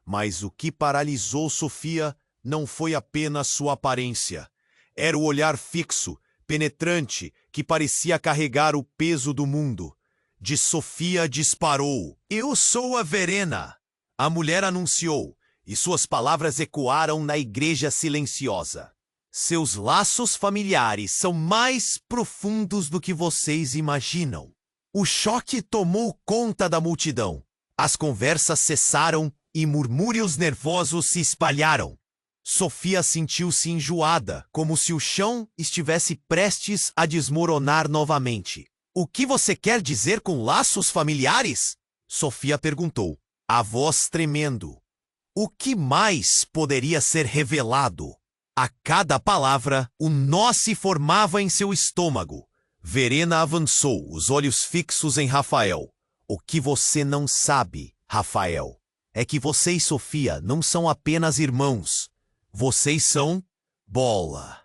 Speaker 1: Mas o que paralisou Sofia não foi apenas sua aparência. Era o olhar fixo, penetrante, que parecia carregar o peso do mundo. De Sofia disparou. Eu sou a Verena. A mulher anunciou, e suas palavras ecoaram na igreja silenciosa. Seus laços familiares são mais profundos do que vocês imaginam. O choque tomou conta da multidão. As conversas cessaram e murmúrios nervosos se espalharam. Sofia sentiu-se enjoada, como se o chão estivesse prestes a desmoronar novamente. O que você quer dizer com laços familiares? Sofia perguntou, a voz tremendo. O que mais poderia ser revelado? A cada palavra, um nó se formava em seu estômago. Verena avançou, os olhos fixos em Rafael. O que você não sabe, Rafael, é que você e Sofia não são apenas irmãos. Vocês são bola.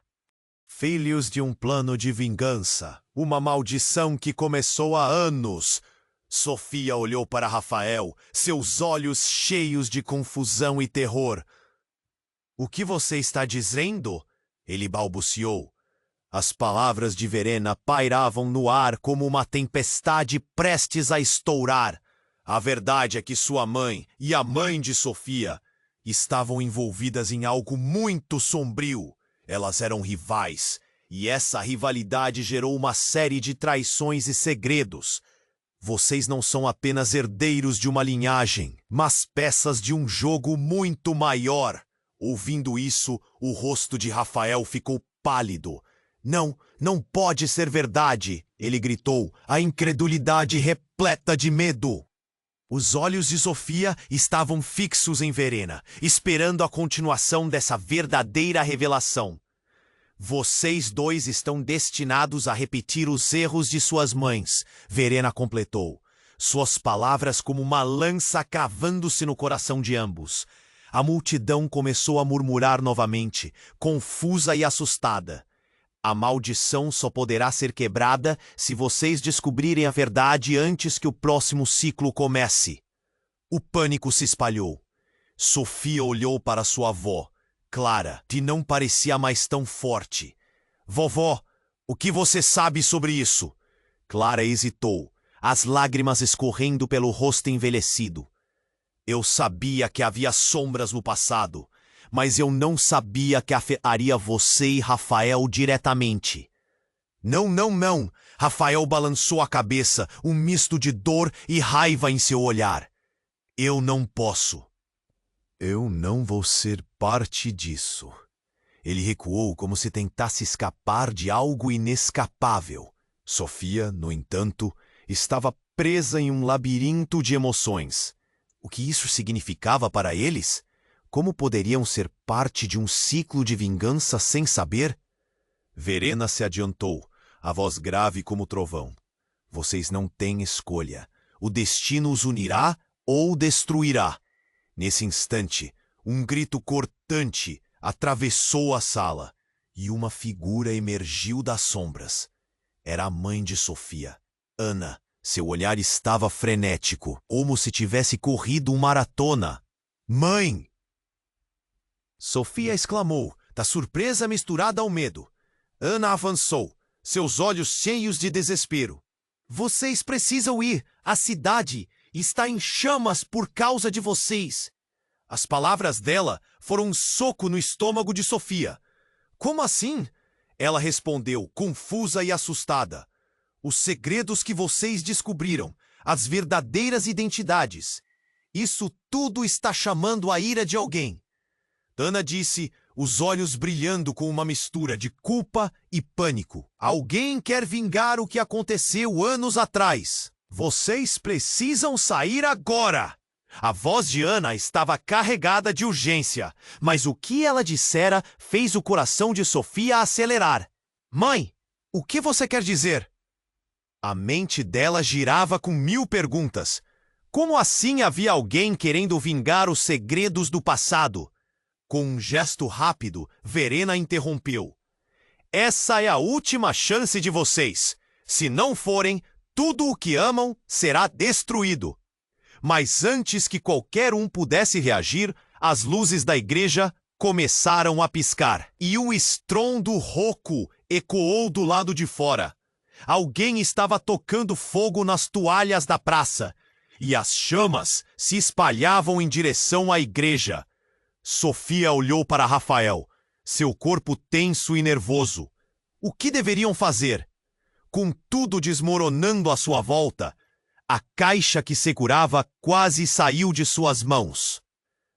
Speaker 1: Filhos de um plano de vingança, uma maldição que começou há anos. Sofia olhou para Rafael, seus olhos cheios de confusão e terror. O que você está dizendo? Ele balbuciou. As palavras de Verena pairavam no ar como uma tempestade prestes a estourar. A verdade é que sua mãe e a mãe de Sofia estavam envolvidas em algo muito sombrio. Elas eram rivais, e essa rivalidade gerou uma série de traições e segredos. Vocês não são apenas herdeiros de uma linhagem, mas peças de um jogo muito maior. Ouvindo isso, o rosto de Rafael ficou pálido. Não pode ser verdade, ele gritou, a incredulidade repleta de medo. Os olhos de Sofia estavam fixos em Verena, esperando a continuação dessa verdadeira revelação. Vocês dois estão destinados a repetir os erros de suas mães, Verena completou. Suas palavras como uma lança cravando-se no coração de ambos. A multidão começou a murmurar novamente, confusa e assustada. A maldição só poderá ser quebrada se vocês descobrirem a verdade antes que o próximo ciclo comece. O pânico se espalhou. Sofia olhou para sua avó, Clara, que não parecia mais tão forte. Vovó, o que você sabe sobre isso? Clara hesitou. as lágrimas escorrendo pelo rosto envelhecido. Eu sabia que havia sombras no passado, mas eu não sabia que afetaria você e Rafael diretamente. Não, não, não! Rafael balançou a cabeça, um misto de dor e raiva em seu olhar. Eu não posso. Eu não vou ser parte disso. Ele recuou como se tentasse escapar de algo inescapável. Sofia, no entanto, estava presa em um labirinto de emoções. O que isso significava para eles? Como poderiam ser parte de um ciclo de vingança sem saber? Verena se adiantou, a voz grave como trovão. Vocês não têm escolha. O destino os unirá ou destruirá. Nesse instante, um grito cortante atravessou a sala e uma figura emergiu das sombras. Era a mãe de Sofia, Ana. Seu olhar estava frenético, como se tivesse corrido uma maratona. Mãe! Sofia exclamou, da surpresa misturada ao medo. Ana avançou, seus olhos cheios de desespero. Vocês precisam ir. A cidade está em chamas por causa de vocês. As palavras dela foram um soco no estômago de Sofia. Como assim? Ela respondeu, confusa e assustada. Os segredos que vocês descobriram, as verdadeiras identidades. Isso tudo está chamando a ira de alguém. Ana disse, os olhos brilhando com uma mistura de culpa e pânico. Alguém quer vingar o que aconteceu anos atrás. Vocês precisam sair agora! A voz de Ana estava carregada de urgência, mas o que ela dissera fez o coração de Sofia acelerar. Mãe, o que você quer dizer? A mente dela girava com 1000 perguntas. Como assim havia alguém querendo vingar os segredos do passado? Com um gesto rápido, Verena interrompeu. Essa é a última chance de vocês. Se não forem, tudo o que amam será destruído. Mas antes que qualquer um pudesse reagir, as luzes da igreja começaram a piscar. E um estrondo rouco ecoou do lado de fora. Alguém estava tocando fogo nas toalhas da praça, e as chamas se espalhavam em direção à igreja. Sofia olhou para Rafael, seu corpo tenso e nervoso. O que deveriam fazer? Com tudo desmoronando à sua volta, a caixa que segurava quase saiu de suas mãos.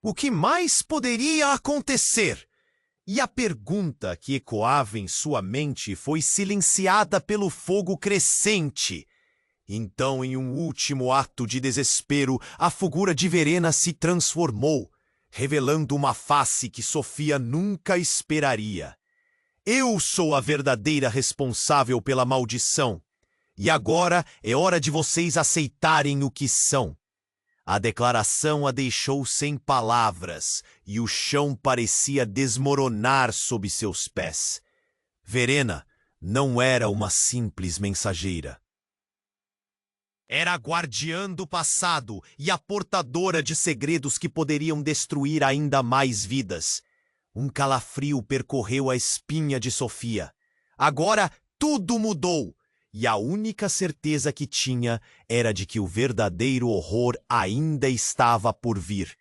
Speaker 1: O que mais poderia acontecer? E a pergunta que ecoava em sua mente foi silenciada pelo fogo crescente. Então, em um último ato de desespero, a figura de Verena se transformou, revelando uma face que Sofia nunca esperaria. Eu sou a verdadeira responsável pela maldição. E agora é hora de vocês aceitarem o que são. A declaração a deixou sem palavras, e o chão parecia desmoronar sob seus pés. Verena não era uma simples mensageira. Era a guardiã do passado e a portadora de segredos que poderiam destruir ainda mais vidas. Um calafrio percorreu a espinha de Sofia. Agora tudo mudou. E a única certeza que tinha era de que o verdadeiro horror ainda estava por vir.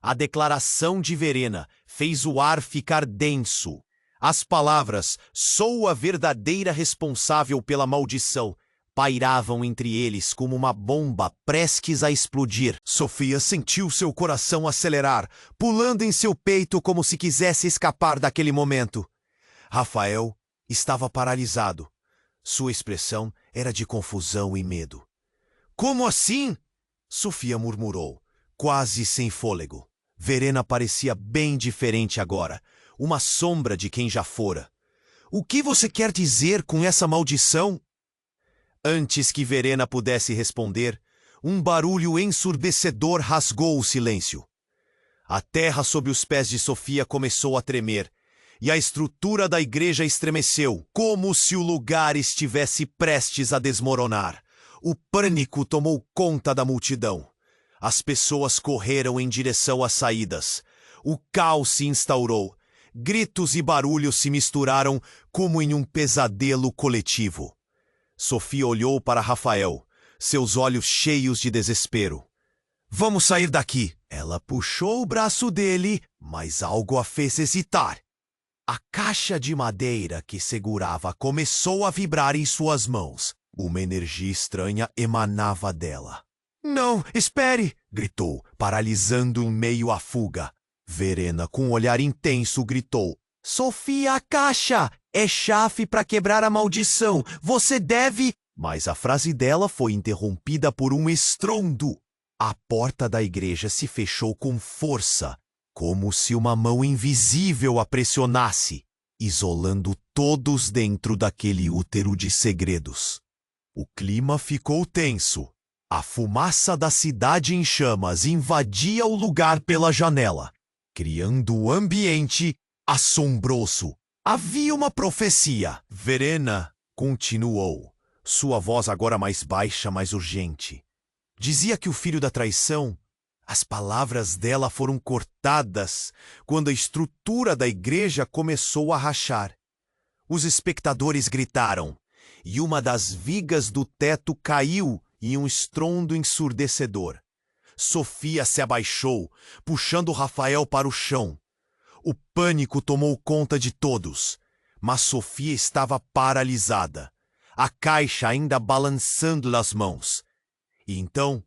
Speaker 1: A declaração de Verena fez o ar ficar denso. As palavras, sou a verdadeira responsável pela maldição, pairavam entre eles como uma bomba prestes a explodir. Sofia sentiu seu coração acelerar, pulando em seu peito como se quisesse escapar daquele momento. Rafael estava paralisado. Sua expressão era de confusão e medo. Como assim? Sofia murmurou, quase sem fôlego. Verena parecia bem diferente agora, uma sombra de quem já fora. O que você quer dizer com essa maldição? Antes que Verena pudesse responder, um barulho ensurdecedor rasgou o silêncio. A terra sob os pés de Sofia começou a tremer, e a estrutura da igreja estremeceu, como se o lugar estivesse prestes a desmoronar. O pânico tomou conta da multidão. As pessoas correram em direção às saídas. O caos se instaurou. Gritos e barulhos se misturaram como em um pesadelo coletivo. Sofia olhou para Rafael. seus olhos cheios de desespero. Vamos sair daqui. Ela puxou o braço dele, mas algo a fez hesitar. A caixa de madeira que segurava começou a vibrar em suas mãos. Uma energia estranha emanava dela. Não, espere! Gritou, paralisando em meio à fuga. Verena, com um olhar intenso, gritou. Sofia, a caixa! É chave para quebrar a maldição. Você deve... Mas a frase dela foi interrompida por um estrondo. A porta da igreja se fechou com força, como se uma mão invisível a pressionasse, isolando todos dentro daquele útero de segredos. O clima ficou tenso. A fumaça da cidade em chamas invadia o lugar pela janela, criando um ambiente assombroso. Havia uma profecia. Verena continuou, sua voz agora mais baixa, mais urgente. Dizia que o filho da traição... As palavras dela foram cortadas quando a estrutura da igreja começou a rachar. Os espectadores gritaram, e uma das vigas do teto caiu em um estrondo ensurdecedor. Sofia se abaixou, puxando Rafael para o chão. O pânico tomou conta de todos, mas Sofia estava paralisada, a caixa ainda balançando nas mãos. E então,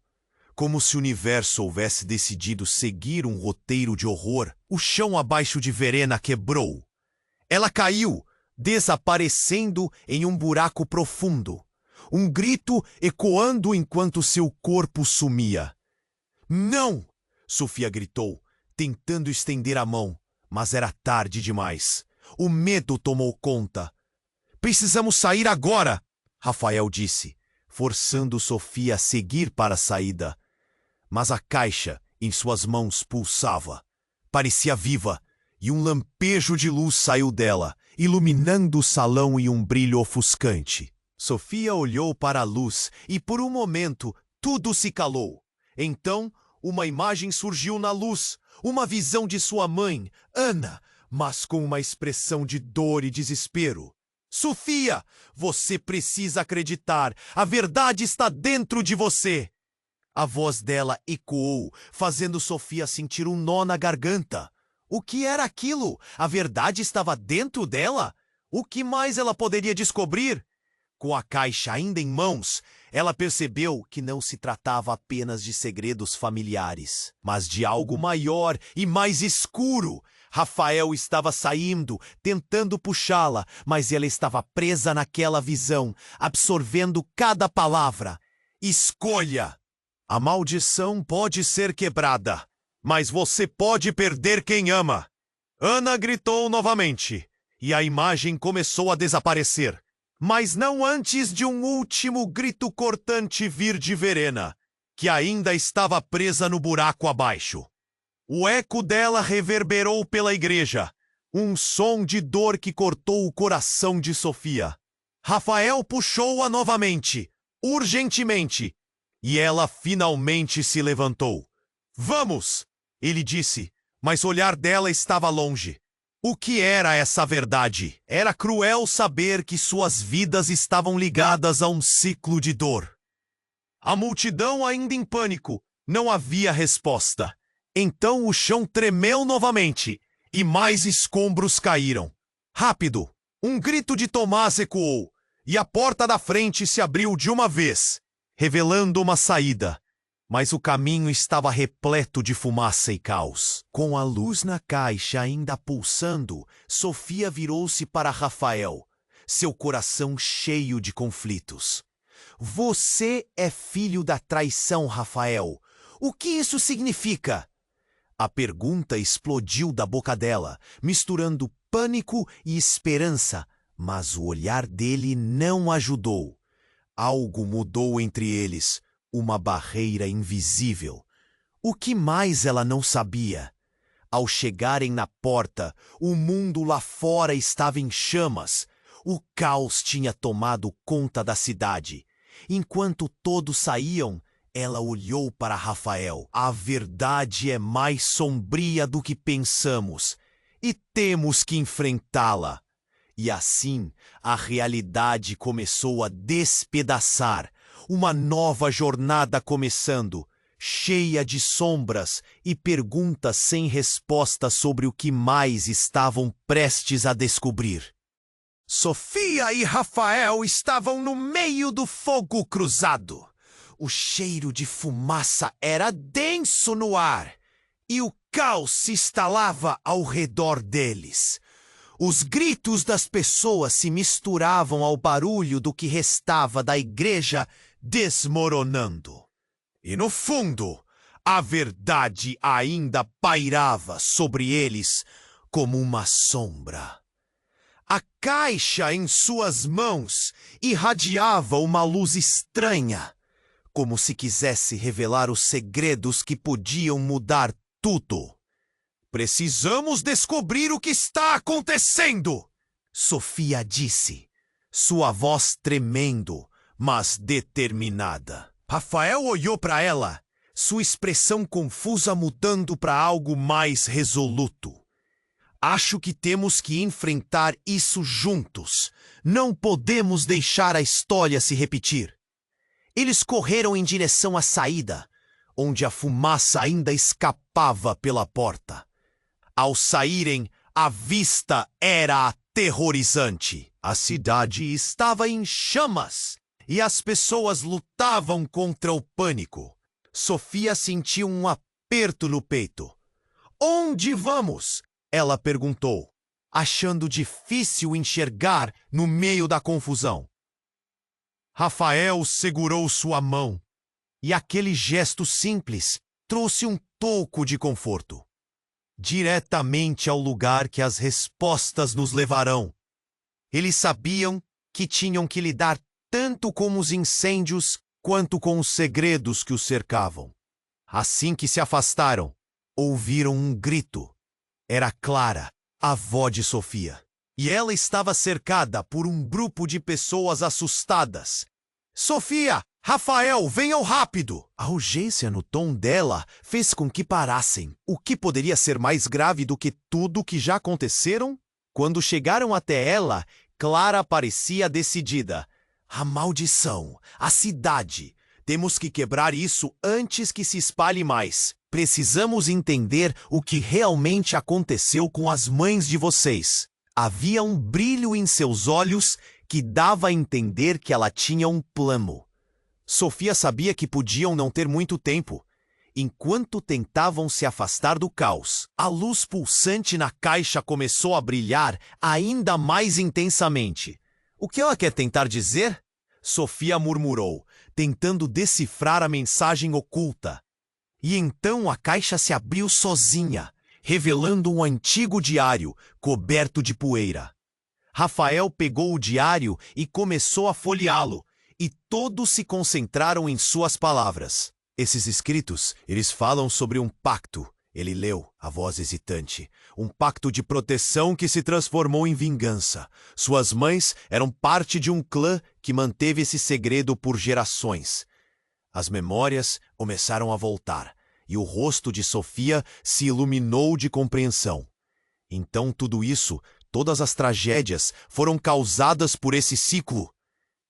Speaker 1: como se o universo houvesse decidido seguir um roteiro de horror, o chão abaixo de Verena quebrou. Ela caiu, desaparecendo em um buraco profundo, um grito ecoando enquanto seu corpo sumia. Não! Sofia gritou, tentando estender a mão, mas era tarde demais. O medo tomou conta. Precisamos sair agora! Rafael disse, forçando Sofia a seguir para a saída. Mas a caixa em suas mãos pulsava. Parecia viva, e um lampejo de luz saiu dela, iluminando o salão em um brilho ofuscante. Sofia olhou para a luz e, por um momento, tudo se calou. Então, uma imagem surgiu na luz, uma visão de sua mãe, Ana, mas com uma expressão de dor e desespero. Sofia, você precisa acreditar, a verdade está dentro de você. A voz dela ecoou, fazendo Sofia sentir um nó na garganta. O que era aquilo? A verdade estava dentro dela? O que mais ela poderia descobrir? Com a caixa ainda em mãos, ela percebeu que não se tratava apenas de segredos familiares, mas de algo maior e mais escuro. Rafael estava saindo, tentando puxá-la, mas ela estava presa naquela visão, absorvendo cada palavra. Escolha! A maldição pode ser quebrada, mas você pode perder quem ama. Ana gritou novamente, e a imagem começou a desaparecer. Mas não antes de um último grito cortante vir de Verena, que ainda estava presa no buraco abaixo. O eco dela reverberou pela igreja, um som de dor que cortou o coração de Sofia. Rafael puxou-a novamente, urgentemente, e ela finalmente se levantou. Vamos! Ele disse, mas o olhar dela estava longe. O que era essa verdade? Era cruel saber que suas vidas estavam ligadas a um ciclo de dor. A multidão ainda em pânico, não havia resposta. Então o chão tremeu novamente, e mais escombros caíram. Rápido! Um grito de Tomás ecoou, e a porta da frente se abriu de uma vez, revelando uma saída. Mas o caminho estava repleto de fumaça e caos. Com a luz na caixa ainda pulsando, Sofia virou-se para Rafael, seu coração cheio de conflitos. Você é filho da traição, Rafael. O que isso significa? A pergunta explodiu da boca dela, misturando pânico e esperança, mas o olhar dele não ajudou. Algo mudou entre eles. Uma barreira invisível. O que mais ela não sabia? Ao chegarem na porta, o mundo lá fora estava em chamas. O caos tinha tomado conta da cidade. Enquanto todos saíam, ela olhou para Rafael. A verdade é mais sombria do que pensamos, e temos que enfrentá-la. E assim, a realidade começou a despedaçar. uma nova jornada começando, cheia de sombras e perguntas sem resposta sobre o que mais estavam prestes a descobrir. Sofia e Rafael estavam no meio do fogo cruzado. O cheiro de fumaça era denso no ar e o caos se instalava ao redor deles. Os gritos das pessoas se misturavam ao barulho do que restava da igreja desmoronando. E no fundo, a verdade ainda pairava sobre eles como uma sombra. A caixa em suas mãos irradiava uma luz estranha, como se quisesse revelar os segredos que podiam mudar tudo. Precisamos descobrir o que está acontecendo, Sofia disse, sua voz tremendo, mas determinada. Rafael olhou para ela, sua expressão confusa mudando para algo mais resoluto. Acho que temos que enfrentar isso juntos. Não podemos deixar a história se repetir. Eles correram em direção à saída, onde a fumaça ainda escapava pela porta. Ao saírem, a vista era aterrorizante. A cidade estava em chamas e as pessoas lutavam contra o pânico. Sofia sentiu um aperto no peito. Onde vamos? Ela perguntou, achando difícil enxergar no meio da confusão. Rafael segurou sua mão, e aquele gesto simples trouxe um pouco de conforto. Diretamente ao lugar que as respostas nos levarão. Eles sabiam que tinham que lidar tanto com os incêndios quanto com os segredos que os cercavam. Assim que se afastaram, ouviram um grito. Era Clara, a avó de Sofia, e ela estava cercada por um grupo de pessoas assustadas. Sofia! Rafael, venham rápido! A urgência no tom dela fez com que parassem. O que poderia ser mais grave do que tudo que já aconteceram? Quando chegaram até ela, Clara parecia decidida. A maldição, a cidade. Temos que quebrar isso antes que se espalhe mais. Precisamos entender o que realmente aconteceu com as mães de vocês. Havia um brilho em seus olhos que dava a entender que ela tinha um plano. Sofia sabia que podiam não ter muito tempo. Enquanto tentavam se afastar do caos, a luz pulsante na caixa começou a brilhar ainda mais intensamente. O que ela quer tentar dizer? Sofia murmurou, tentando decifrar a mensagem oculta. E então a caixa se abriu sozinha, revelando um antigo diário coberto de poeira. Rafael pegou o diário e começou a folheá-lo, e todos se concentraram em suas palavras. Esses escritos, eles falam sobre um pacto. Ele leu, a voz hesitante. Um pacto de proteção que se transformou em vingança. Suas mães eram parte de um clã que manteve esse segredo por gerações. As memórias começaram a voltar, e o rosto de Sofia se iluminou de compreensão. Então tudo isso, todas as tragédias, foram causadas por esse ciclo.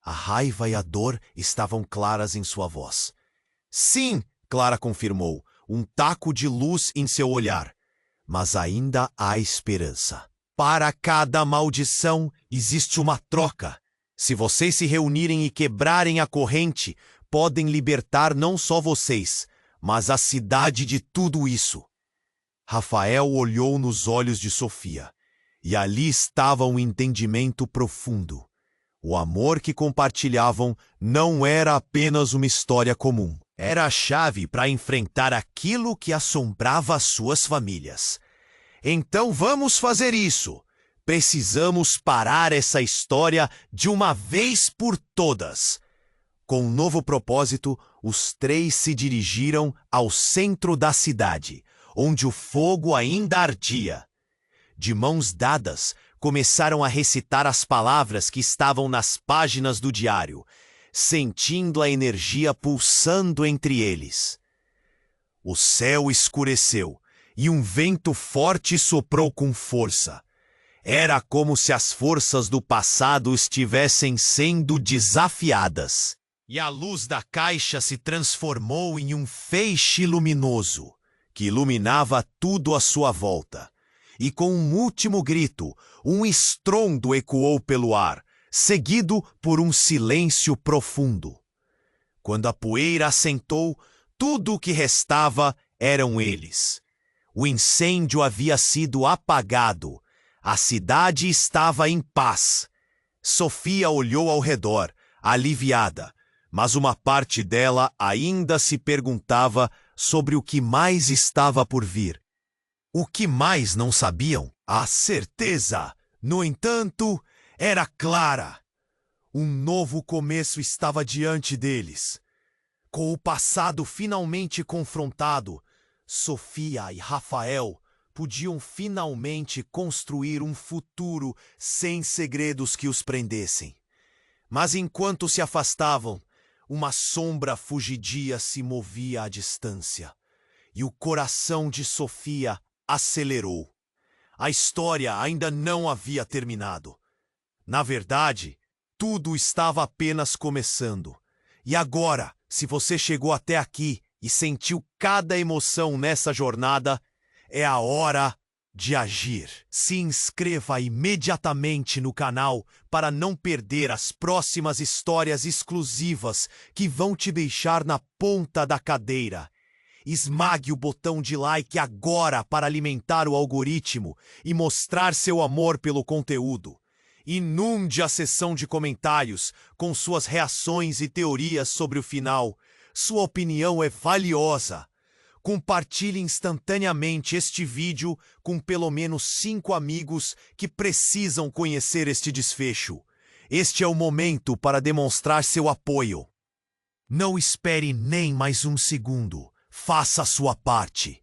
Speaker 1: A raiva e a dor estavam claras em sua voz. Sim, Clara confirmou, um taco de luz em seu olhar. Mas ainda há esperança. Para cada maldição existe uma troca. Se vocês se reunirem e quebrarem a corrente, podem libertar não só vocês, mas a cidade de tudo isso. Rafael olhou nos olhos de Sofia, e ali estava um entendimento profundo. O amor que compartilhavam não era apenas uma história comum. Era a chave para enfrentar aquilo que assombrava as suas famílias. Então vamos fazer isso. Precisamos parar essa história de uma vez por todas. Com um novo propósito, os três se dirigiram ao centro da cidade, onde o fogo ainda ardia. De mãos dadas, começaram a recitar as palavras que estavam nas páginas do diário, sentindo a energia pulsando entre eles. O céu escureceu e um vento forte soprou com força. Era como se as forças do passado estivessem sendo desafiadas. e a luz da caixa se transformou em um feixe luminoso que iluminava tudo à sua volta. E com um último grito, um estrondo ecoou pelo ar, seguido por um silêncio profundo. Quando a poeira assentou, tudo o que restava eram eles. O incêndio havia sido apagado. A cidade estava em paz. Sofia olhou ao redor, aliviada, mas uma parte dela ainda se perguntava sobre o que mais estava por vir. O que mais não sabiam? A certeza, no entanto, era clara. Um novo começo estava diante deles. Com o passado finalmente confrontado, Sofia e Rafael podiam finalmente construir um futuro sem segredos que os prendessem. Mas enquanto se afastavam, uma sombra fugidia se movia à distância, e o coração de Sofia acelerou. A história ainda não havia terminado. Na verdade, tudo estava apenas começando. E agora, se você chegou até aqui e sentiu cada emoção nessa jornada, é a hora de agir. Se inscreva imediatamente no canal para não perder as próximas histórias exclusivas que vão te deixar na ponta da cadeira. Esmague o botão de like agora para alimentar o algoritmo e mostrar seu amor pelo conteúdo. Inunde a seção de comentários com suas reações e teorias sobre o final. Sua opinião é valiosa. Compartilhe instantaneamente este vídeo com pelo menos 5 amigos que precisam conhecer este desfecho. Este é o momento para demonstrar seu apoio. Não espere nem mais um segundo. Faça a sua parte.